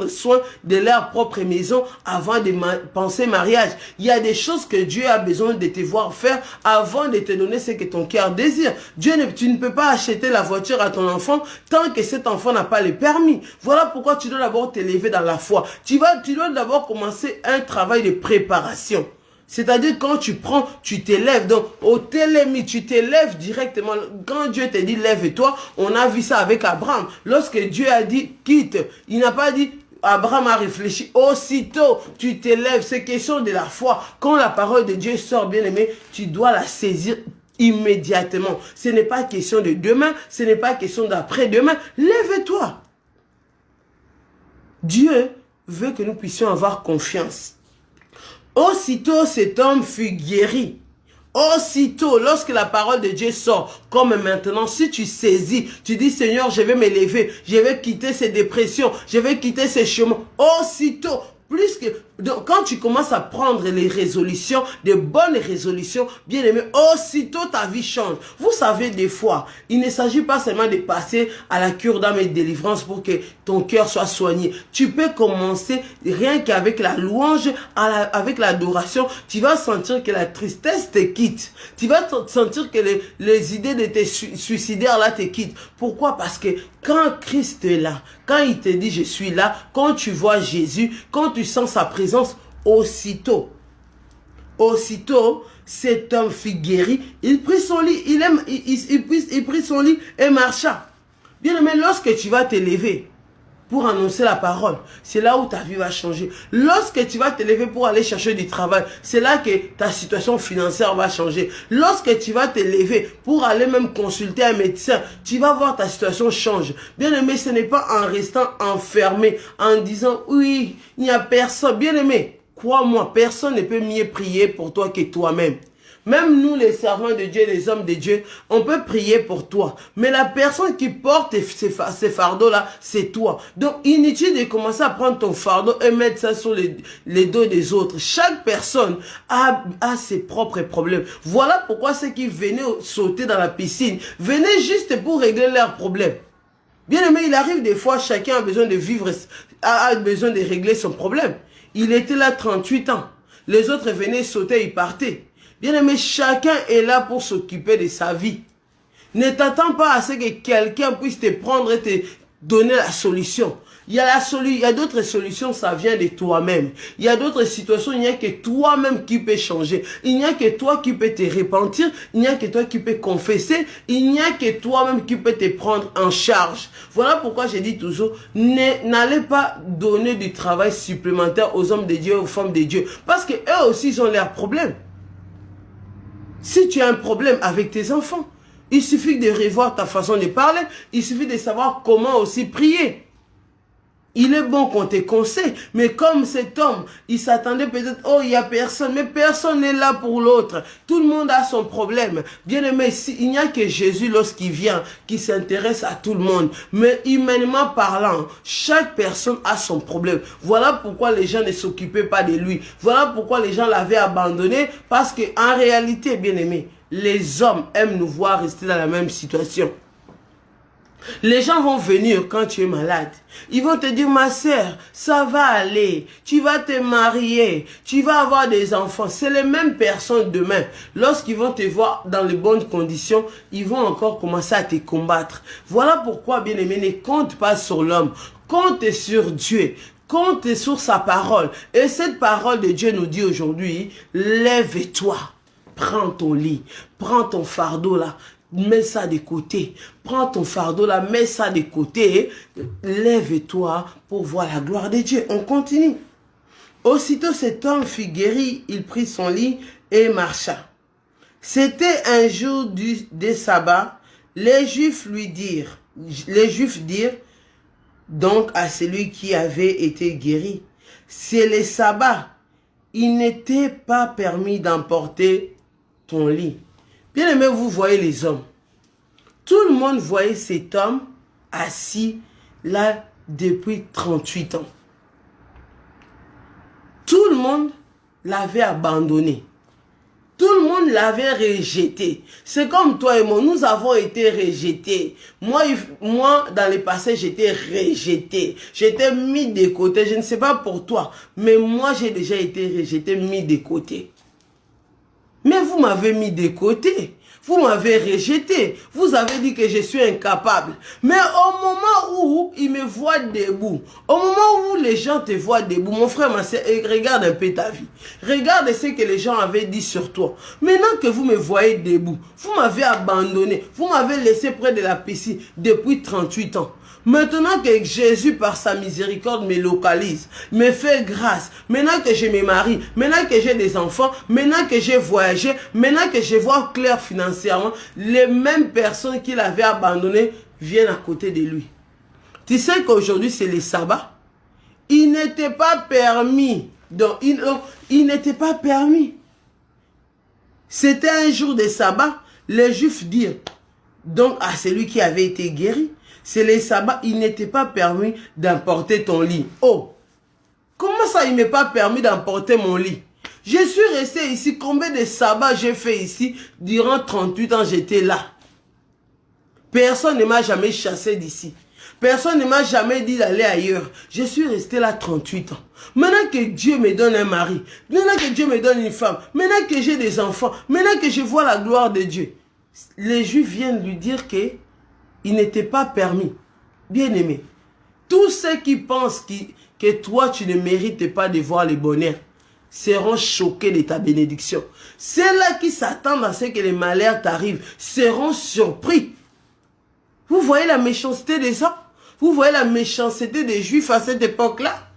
soin de leur propre maison avant de penser mariage. Il y a des choses que Dieu a besoin de te voir faire avant de te donner ce que ton cœur désire. Tu ne peux pas acheter la voiture à ton enfant tant que cet enfant n'a pas le permis. Voilà pourquoi tu dois d'abord te lever dans la foi. Tu dois d'abord commencer un travail de préparation. C'est-à-dire quand tu prends, tu t'élèves. Donc au télémi, tu t'élèves directement. Quand Dieu te dit lève-toi, on a vu ça avec Abraham. Lorsque Dieu a dit quitte, il n'a pas dit Abraham a réfléchi. Aussitôt, tu t'élèves. C'est question de la foi. Quand la parole de Dieu sort, bien aimé, tu dois la saisir immédiatement. Ce n'est pas question de demain, ce n'est pas question d'après-demain. Lève-toi. Dieu veut que nous puissions avoir confiance. Aussitôt cet homme fut guéri. Aussitôt, lorsque la parole de Dieu sort, comme maintenant, si tu saisis, tu dis Seigneur, je vais me lever, je vais quitter ces dépressions, je vais quitter ces chemins. Aussitôt, donc, quand tu commences à prendre les résolutions, de bonnes résolutions, bien aimé, aussitôt ta vie change. Vous savez, des fois, il ne s'agit pas seulement de passer à la cure d'âme et de délivrance pour que ton cœur soit soigné. Tu peux commencer rien qu'avec la louange, avec l'adoration. Tu vas sentir que la tristesse te quitte. Tu vas sentir que les idées de tes suicidaires là te quittent. Pourquoi? Parce que quand Christ est là, quand il te dit je suis là, quand tu vois Jésus, quand tu sens sa présence, aussitôt, cet homme fut guéri, il prit son lit, il prit son lit et marcha. Bien aimé, lorsque tu vas te lever pour annoncer la parole, c'est là où ta vie va changer. Lorsque tu vas te lever pour aller chercher du travail, c'est là que ta situation financière va changer. Lorsque tu vas te lever pour aller même consulter un médecin, tu vas voir ta situation change. Bien aimé, ce n'est pas en restant enfermé, en disant oui, il n'y a personne. Bien aimé, crois-moi, personne ne peut mieux prier pour toi que toi-même. Même nous, les servants de Dieu, les hommes de Dieu, on peut prier pour toi. Mais la personne qui porte ces fardeaux-là, c'est toi. Donc, inutile de commencer à prendre ton fardeau et mettre ça sur les dos des autres. Chaque personne a ses propres problèmes. Voilà pourquoi ceux qui venaient sauter dans la piscine, venaient juste pour régler leurs problèmes. Bien aimé, il arrive des fois, chacun a besoin de vivre, a besoin de régler son problème. Il était là 38 ans. Les autres venaient sauter, ils partaient. Bien aimé, chacun est là pour s'occuper de sa vie. Ne t'attends pas à ce que quelqu'un puisse te prendre et te donner la solution. Il y a d'autres solutions, ça vient de toi-même. Il y a d'autres situations, il n'y a que toi-même qui peut changer. Il n'y a que toi qui peux te repentir. Il n'y a que toi qui peux confesser. Il n'y a que toi-même qui peut te prendre en charge. Voilà pourquoi je dis toujours, n'allez pas donner du travail supplémentaire aux hommes de Dieu, aux femmes de Dieu. Parce que eux aussi, ils ont leurs problèmes. Si tu as un problème avec tes enfants, il suffit de revoir ta façon de parler. Il suffit de savoir comment aussi prier. Il est bon qu'on te conseille, mais comme cet homme, il s'attendait peut-être, oh, il n'y a personne, mais personne n'est là pour l'autre. Tout le monde a son problème. Bien aimé, il n'y a que Jésus lorsqu'il vient, qui s'intéresse à tout le monde. Mais humainement parlant, chaque personne a son problème. Voilà pourquoi les gens ne s'occupaient pas de lui. Voilà pourquoi les gens l'avaient abandonné, parce qu'en réalité, bien aimé, les hommes aiment nous voir rester dans la même situation. Les gens vont venir quand tu es malade. Ils vont te dire, ma sœur, ça va aller. Tu vas te marier. Tu vas avoir des enfants. C'est les mêmes personnes demain. Lorsqu'ils vont te voir dans les bonnes conditions, ils vont encore commencer à te combattre. Voilà pourquoi, bien-aimé, ne compte pas sur l'homme. Compte sur Dieu. Compte sur sa parole. Et cette parole de Dieu nous dit aujourd'hui, lève-toi. Prends ton lit. Prends ton fardeau là. Mets ça de côté. Prends ton fardeau là, mets ça de côté. Lève-toi pour voir la gloire de Dieu. On continue. Aussitôt cet homme fut guéri, il prit son lit et marcha. C'était un jour des sabbats. Les Juifs dirent donc à celui qui avait été guéri, c'est les sabbats. Il n'était pas permis d'emporter ton lit. Bien aimé, vous voyez les hommes. Tout le monde voyait cet homme assis là depuis 38 ans. Tout le monde l'avait abandonné. Tout le monde l'avait rejeté. C'est comme toi et moi, nous avons été rejetés. Moi, dans le passé, j'étais rejeté. J'étais mis de côté. Je ne sais pas pour toi, mais moi, j'ai déjà été rejeté, mis de côté. Mais vous m'avez mis de côté. Vous m'avez rejeté. Vous avez dit que je suis incapable. Mais au moment où ils me voient debout, au moment où les gens te voient debout, mon frère, ma soeur, regarde un peu ta vie. Regarde ce que les gens avaient dit sur toi. Maintenant que vous me voyez debout, vous m'avez abandonné. Vous m'avez laissé près de la piscine depuis 38 ans. Maintenant que Jésus, par sa miséricorde, me localise, me fait grâce, maintenant que je me marie, maintenant que j'ai des enfants, maintenant que j'ai voyagé, maintenant que je vois clair financièrement, les mêmes personnes qui l'avaient abandonné viennent à côté de lui. Tu sais qu'aujourd'hui, c'est les sabbats. Il n'était pas permis. Donc, il n'était pas permis. C'était un jour de sabbat. Les Juifs dirent donc à celui qui avait été guéri, c'est les sabbats, il n'était pas permis d'emporter ton lit. Oh, comment ça il m'est pas permis d'emporter mon lit? Je suis resté ici, combien de sabbats j'ai fait ici? Durant 38 ans, j'étais là. Personne ne m'a jamais chassé d'ici. Personne ne m'a jamais dit d'aller ailleurs. Je suis resté là 38 ans. Maintenant que Dieu me donne un mari, maintenant que Dieu me donne une femme, maintenant que j'ai des enfants, maintenant que je vois la gloire de Dieu, les Juifs viennent lui dire que il n'était pas permis. Bien aimé, tous ceux qui pensent que toi tu ne mérites pas de voir le bonheur seront choqués de ta bénédiction. Ceux-là qui s'attendent à ce que les malheurs t'arrivent seront surpris. Vous voyez la méchanceté des hommes? Vous voyez la méchanceté des Juifs à cette époque-là?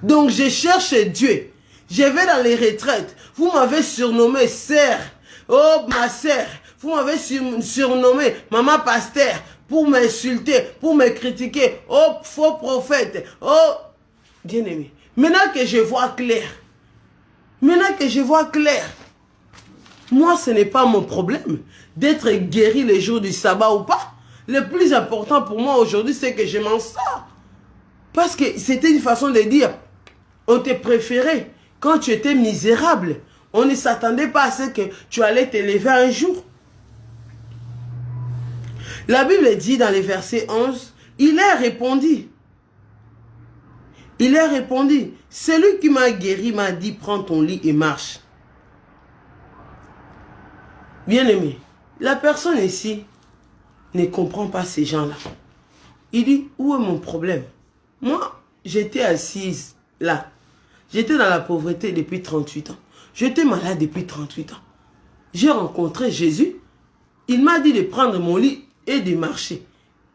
Donc je cherche Dieu. Je vais dans les retraites. Vous m'avez surnommé sœur. Oh ma sœur. Vous m'avez surnommé maman pasteur pour m'insulter, pour me critiquer. Oh, faux prophète. Oh, bien-aimé. Maintenant que je vois clair, moi, ce n'est pas mon problème d'être guéri les jours du sabbat ou pas. Le plus important pour moi aujourd'hui, c'est que je m'en sors. Parce que c'était une façon de dire, on te préférait quand tu étais misérable. On ne s'attendait pas à ce que tu allais t'élever un jour. La Bible dit dans les versets 11, il a répondu. Il a répondu, celui qui m'a guéri m'a dit, prends ton lit et marche. Bien-aimé, la personne ici ne comprend pas ces gens-là. Il dit, où est mon problème? Moi, j'étais assise là. J'étais dans la pauvreté depuis 38 ans. J'étais malade depuis 38 ans. J'ai rencontré Jésus. Il m'a dit de prendre mon lit et de marcher.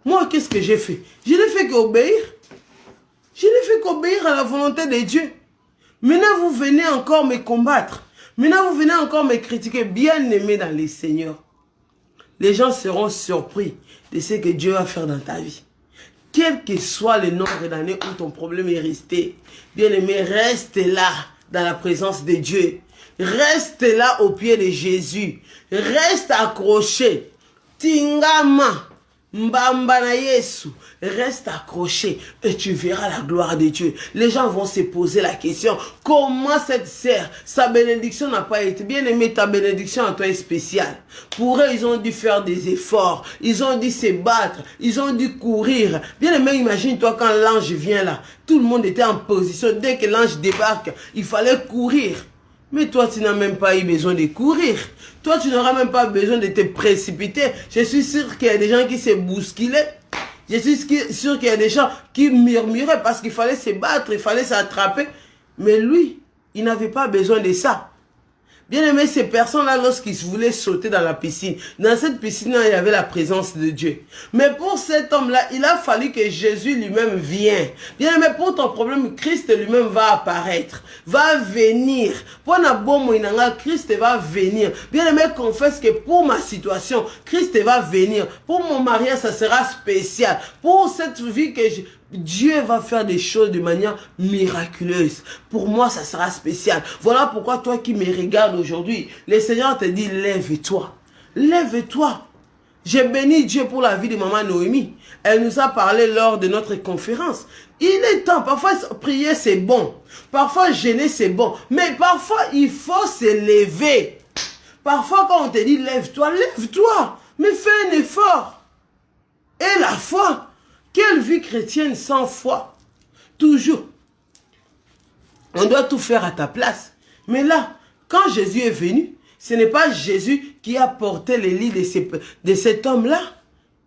Moi, qu'est-ce que j'ai fait? Je n'ai fait qu'obéir. Je n'ai fait qu'obéir à la volonté de Dieu. Maintenant, vous venez encore me combattre. Maintenant, vous venez encore me critiquer. Bien-aimé dans les seigneurs. Les gens seront surpris de ce que Dieu va faire dans ta vie. Quel que soit le nombre d'années où ton problème est resté, bien-aimé, reste là, dans la présence de Dieu. Reste là au pied de Jésus. Reste accroché. Tingama. Mbamba na Yesu, reste accroché et tu verras la gloire de Dieu. Les gens vont se poser la question, comment cette sœur, sa bénédiction n'a pas été bien aimée, ta bénédiction à toi est spéciale. Pour eux, ils ont dû faire des efforts, ils ont dû se battre, ils ont dû courir. Bien aimé, imagine-toi quand l'ange vient là, tout le monde était en position, dès que l'ange débarque, il fallait courir. Mais toi, tu n'as même pas eu besoin de courir. Toi, tu n'auras même pas besoin de te précipiter. Je suis sûr qu'il y a des gens qui se bousculaient. Je suis sûr qu'il y a des gens qui murmuraient parce qu'il fallait se battre, il fallait s'attraper. Mais lui, il n'avait pas besoin de ça. Bien aimé, ces personnes-là, lorsqu'ils voulaient sauter dans la piscine, dans cette piscine-là, il y avait la présence de Dieu. Mais pour cet homme-là, il a fallu que Jésus lui-même vienne. Bien aimé, pour ton problème, Christ lui-même va apparaître, va venir. Pour Christ va venir. Bien aimé, confesse que pour ma situation, Christ va venir. Pour mon mariage, ça sera spécial. Pour cette vie que Dieu va faire des choses de manière miraculeuse. Pour moi, ça sera spécial. Voilà pourquoi toi qui me regardes aujourd'hui, le Seigneur te dit, lève-toi. Lève-toi. J'ai béni Dieu pour la vie de maman Noémie. Elle nous a parlé lors de notre conférence. Il est temps. Parfois, prier, c'est bon. Parfois, gêner, c'est bon. Mais parfois, il faut se lever. Parfois, quand on te dit, lève-toi, lève-toi. Mais fais un effort. Et la foi. Quelle vie chrétienne sans foi? Toujours. On doit tout faire à ta place. Mais là, quand Jésus est venu, ce n'est pas Jésus qui a porté les lits de cet homme-là.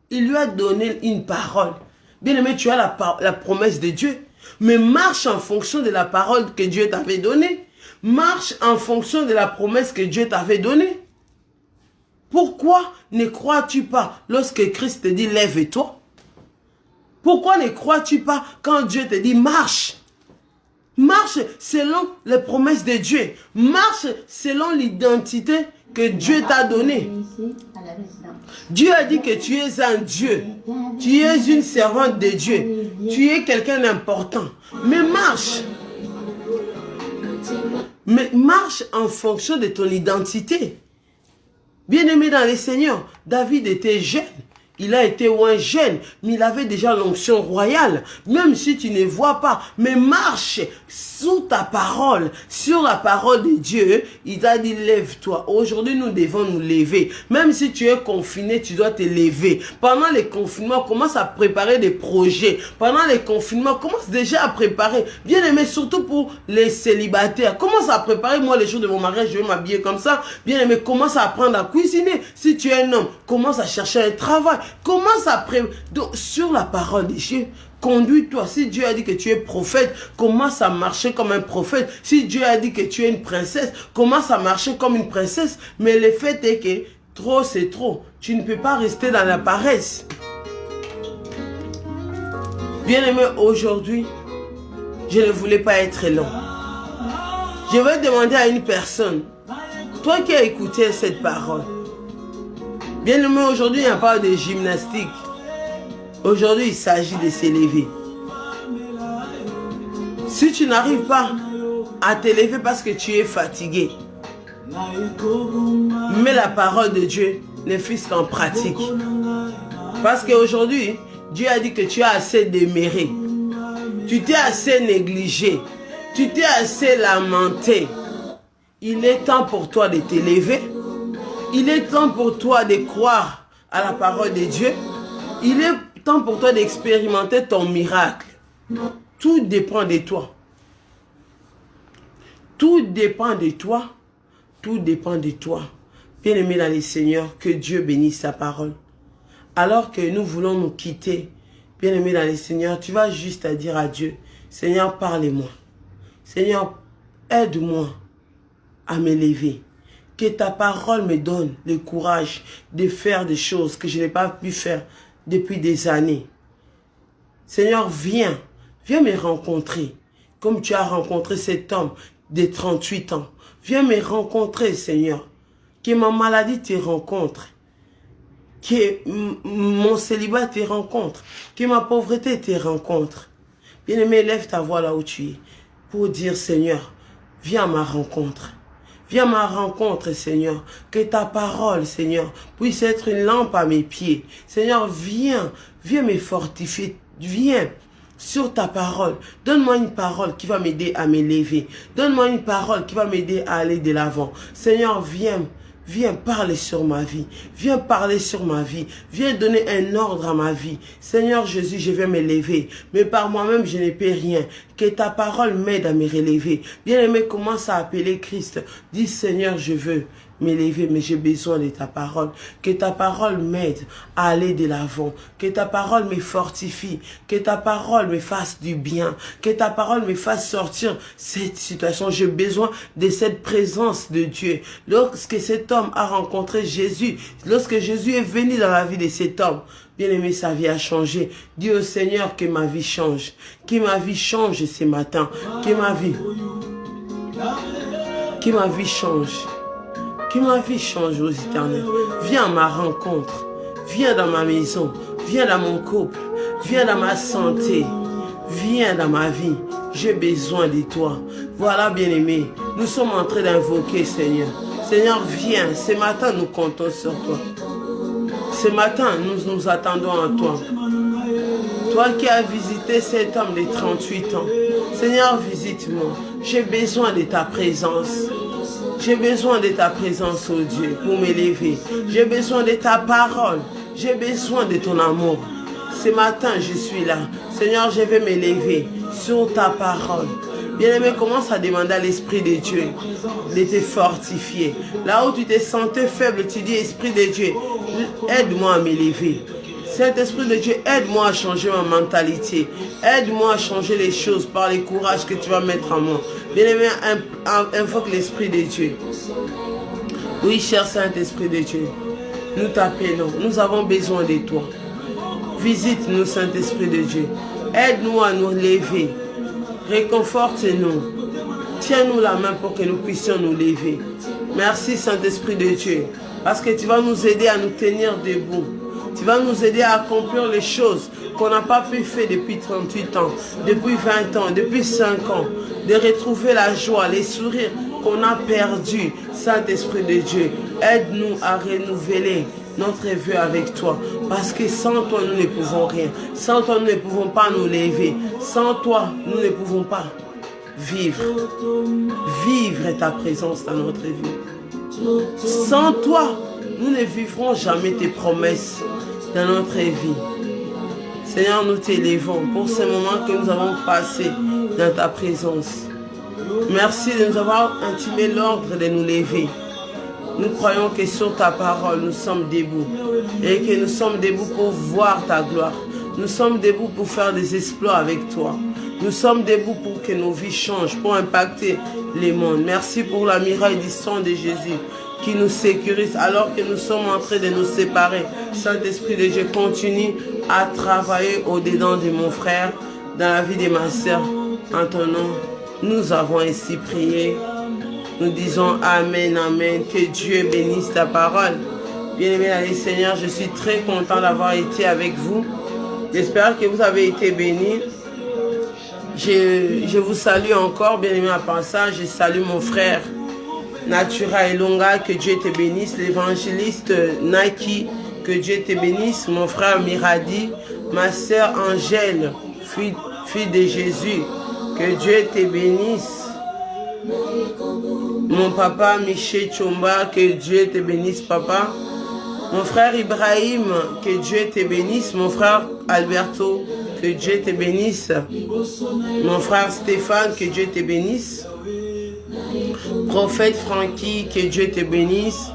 Il lui a donné une parole. Bien aimé, tu as la promesse de Dieu. Mais marche en fonction de la parole que Dieu t'avait donnée. Marche en fonction de la promesse que Dieu t'avait donnée. Pourquoi ne crois-tu pas lorsque Christ te dit lève-toi? Pourquoi ne crois-tu pas quand Dieu te dit marche? Marche selon les promesses de Dieu. Marche selon l'identité que Dieu t'a donnée. Dieu a dit que tu es un Dieu. Tu es une servante de Dieu. Tu es quelqu'un d'important. Mais marche. Mais marche en fonction de ton identité. Bien-aimé dans le Seigneur, David était jeune. Il a été un jeune, mais il avait déjà l'onction royale. Même si tu ne vois pas, mais marche sur ta parole, sur la parole de Dieu. Il t'a dit, lève-toi. Aujourd'hui, nous devons nous lever. Même si tu es confiné, tu dois te lever. Pendant les confinements, commence à préparer des projets. Pendant les confinements, commence déjà à préparer. Bien aimé, surtout pour les célibataires. Commence à préparer. Moi, les jours de mon mariage, je vais m'habiller comme ça. Bien aimé, commence à apprendre à cuisiner. Si tu es un homme, commence à chercher un travail. Commence à donc, sur la parole de Dieu, conduis-toi. Si Dieu a dit que tu es prophète, commence à marcher comme un prophète. Si Dieu a dit que tu es une princesse, commence à marcher comme une princesse. Mais le fait est que trop c'est trop. Tu ne peux pas rester dans la paresse. Bien-aimé, aujourd'hui, je ne voulais pas être long. Je vais demander à une personne, toi qui as écouté cette parole, bien-aimé, aujourd'hui, il n'y a pas de gymnastique. Aujourd'hui, il s'agit de s'élever. Si tu n'arrives pas à t'élever parce que tu es fatigué, mets la parole de Dieu, ne fût-ce qu'en pratique. Parce qu'aujourd'hui, Dieu a dit que tu as assez déméré. Tu t'es assez négligé. Tu t'es assez lamenté. Il est temps pour toi de t'élever. Il est temps pour toi de croire à la parole de Dieu. Il est temps pour toi d'expérimenter ton miracle. Tout dépend de toi. Tout dépend de toi. Tout dépend de toi. Bien-aimé dans le Seigneur, que Dieu bénisse sa parole. Alors que nous voulons nous quitter, bien-aimé dans le Seigneur, tu vas juste à dire à Dieu, Seigneur, parle-moi. Seigneur, aide-moi à m'élever. Que ta parole me donne le courage de faire des choses que je n'ai pas pu faire depuis des années. Seigneur, viens me rencontrer. Comme tu as rencontré cet homme de 38 ans. Viens me rencontrer, Seigneur. Que ma maladie te rencontre. Que mon célibat te rencontre. Que ma pauvreté te rencontre. Bien-aimé, lève ta voix là où tu es. Pour dire, Seigneur, viens à ma rencontre. Viens à ma rencontre, Seigneur. Que ta parole, Seigneur, puisse être une lampe à mes pieds. Seigneur, viens me fortifier. Viens sur ta parole. Donne-moi une parole qui va m'aider à m'élever. Donne-moi une parole qui va m'aider à aller de l'avant. Seigneur, viens parler sur ma vie. Viens parler sur ma vie. Viens donner un ordre à ma vie. Seigneur Jésus, je vais m'élever. Mais par moi-même, je ne peux rien. Que ta parole m'aide à me relever. Bien-aimé, commence à appeler Christ. Dis, Seigneur, je veux m'élever, mais j'ai besoin de ta parole. Que ta parole m'aide à aller de l'avant. Que ta parole me fortifie. Que ta parole me fasse du bien. Que ta parole me fasse sortir cette situation. J'ai besoin de cette présence de Dieu. Lorsque cet homme a rencontré Jésus, lorsque Jésus est venu dans la vie de cet homme, bien-aimé, sa vie a changé. Dis au Seigneur que ma vie change. Que ma vie change ce matin. Que ma vie change. Que ma vie change aux éternels. Viens à ma rencontre. Viens dans ma maison. Viens dans mon couple. Viens dans ma santé. Viens dans ma vie. J'ai besoin de toi. Voilà, bien-aimé. Nous sommes en train d'invoquer, Seigneur. Seigneur, viens. Ce matin, nous comptons sur toi. Ce matin, nous nous attendons à toi. Toi qui as visité cet homme de 38 ans. Seigneur, visite-moi. J'ai besoin de ta présence. J'ai besoin de ta présence, oh Dieu, pour m'élever. J'ai besoin de ta parole. J'ai besoin de ton amour. Ce matin, je suis là. Seigneur, je vais m'élever sur ta parole. Bien-aimé, commence à demander à l'Esprit de Dieu de te fortifier. Là où tu te sentais faible, tu dis, Esprit de Dieu, aide-moi à m'élever. Saint-Esprit de Dieu, aide-moi à changer ma mentalité. Aide-moi à changer les choses par le courage que tu vas mettre en moi. Bien-aimé, invoque l'Esprit de Dieu. Oui, cher Saint-Esprit de Dieu, nous t'appelons. Nous avons besoin de toi. Visite-nous, Saint-Esprit de Dieu. Aide-nous à nous lever. Réconforte-nous. Tiens-nous la main pour que nous puissions nous lever. Merci, Saint-Esprit de Dieu, parce que tu vas nous aider à nous tenir debout. Tu vas nous aider à accomplir les choses qu'on n'a pas pu faire depuis 38 ans, depuis 20 ans, depuis 5 ans. De retrouver la joie, les sourires qu'on a perdus. Saint-Esprit de Dieu, aide-nous à renouveler notre vœu avec toi. Parce que sans toi, nous ne pouvons rien. Sans toi, nous ne pouvons pas nous lever. Sans toi, nous ne pouvons pas vivre. Vivre ta présence dans notre vie. Sans toi, nous ne vivrons jamais tes promesses dans notre vie. Seigneur, nous t'élevons pour ce moment que nous avons passé dans ta présence. Merci de nous avoir intimé l'ordre de nous lever. Nous croyons que sur ta parole, nous sommes debout. Et que nous sommes debout pour voir ta gloire. Nous sommes debout pour faire des exploits avec toi. Nous sommes debout pour que nos vies changent, pour impacter les mondes. Merci pour la miraille du sang de Jésus qui nous sécurise alors que nous sommes en train de nous séparer. Saint-Esprit de Dieu, continue à travailler au-dedans de mon frère, dans la vie de ma sœur. En ton nom, nous avons ainsi prié. Nous disons Amen, Amen. Que Dieu bénisse ta parole. Bien-aimés, Seigneur, je suis très content d'avoir été avec vous. J'espère que vous avez été bénis. Je vous salue encore, bien-aimés, à passage. Je salue mon frère Natura Elonga, que Dieu te bénisse. L'évangéliste Naki, que Dieu te bénisse. Mon frère Miradi, ma sœur Angèle, fille de Jésus, que Dieu te bénisse. Mon papa Michel Chomba, que Dieu te bénisse, papa. Mon frère Ibrahim, que Dieu te bénisse. Mon frère Alberto, que Dieu te bénisse. Mon frère Stéphane, que Dieu te bénisse. Prophète Francky, que Dieu te bénisse.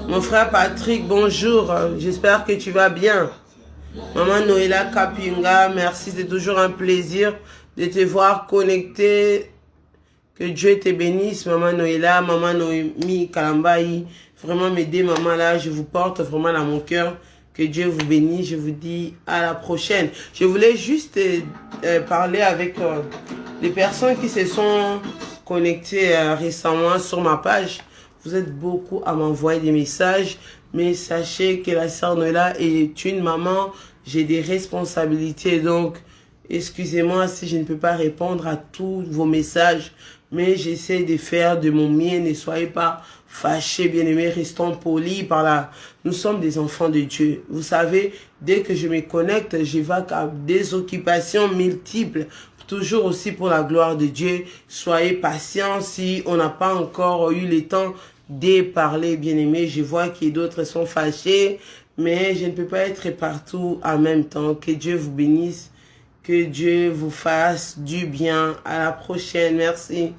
Mon frère Patrick, bonjour, j'espère que tu vas bien. Maman Noëlla Kapinga, merci, c'est toujours un plaisir de te voir connecté. Que Dieu te bénisse, Maman Noëlla, Maman Noémie Kalambaï. Vraiment m'aider, maman, là, je vous porte vraiment dans mon cœur. Que Dieu vous bénisse, je vous dis à la prochaine. Je voulais juste parler avec les personnes qui se sont connectées récemment sur ma page. Vous êtes beaucoup à m'envoyer des messages, mais sachez que la sœur Noëlla est une maman. J'ai des responsabilités, donc excusez-moi si je ne peux pas répondre à tous vos messages. mais j'essaie de faire de mon mieux. Ne soyez pas fâchés, bien-aimés, restons polis par là. Nous sommes des enfants de Dieu. Vous savez, dès que je me connecte, je vais à des occupations multiples, toujours aussi pour la gloire de Dieu. Soyez patients si on n'a pas encore eu le temps de parler, bien-aimés. Je vois que d'autres sont fâchés, mais je ne peux pas être partout en même temps. Que Dieu vous bénisse, que Dieu vous fasse du bien. À la prochaine. Merci.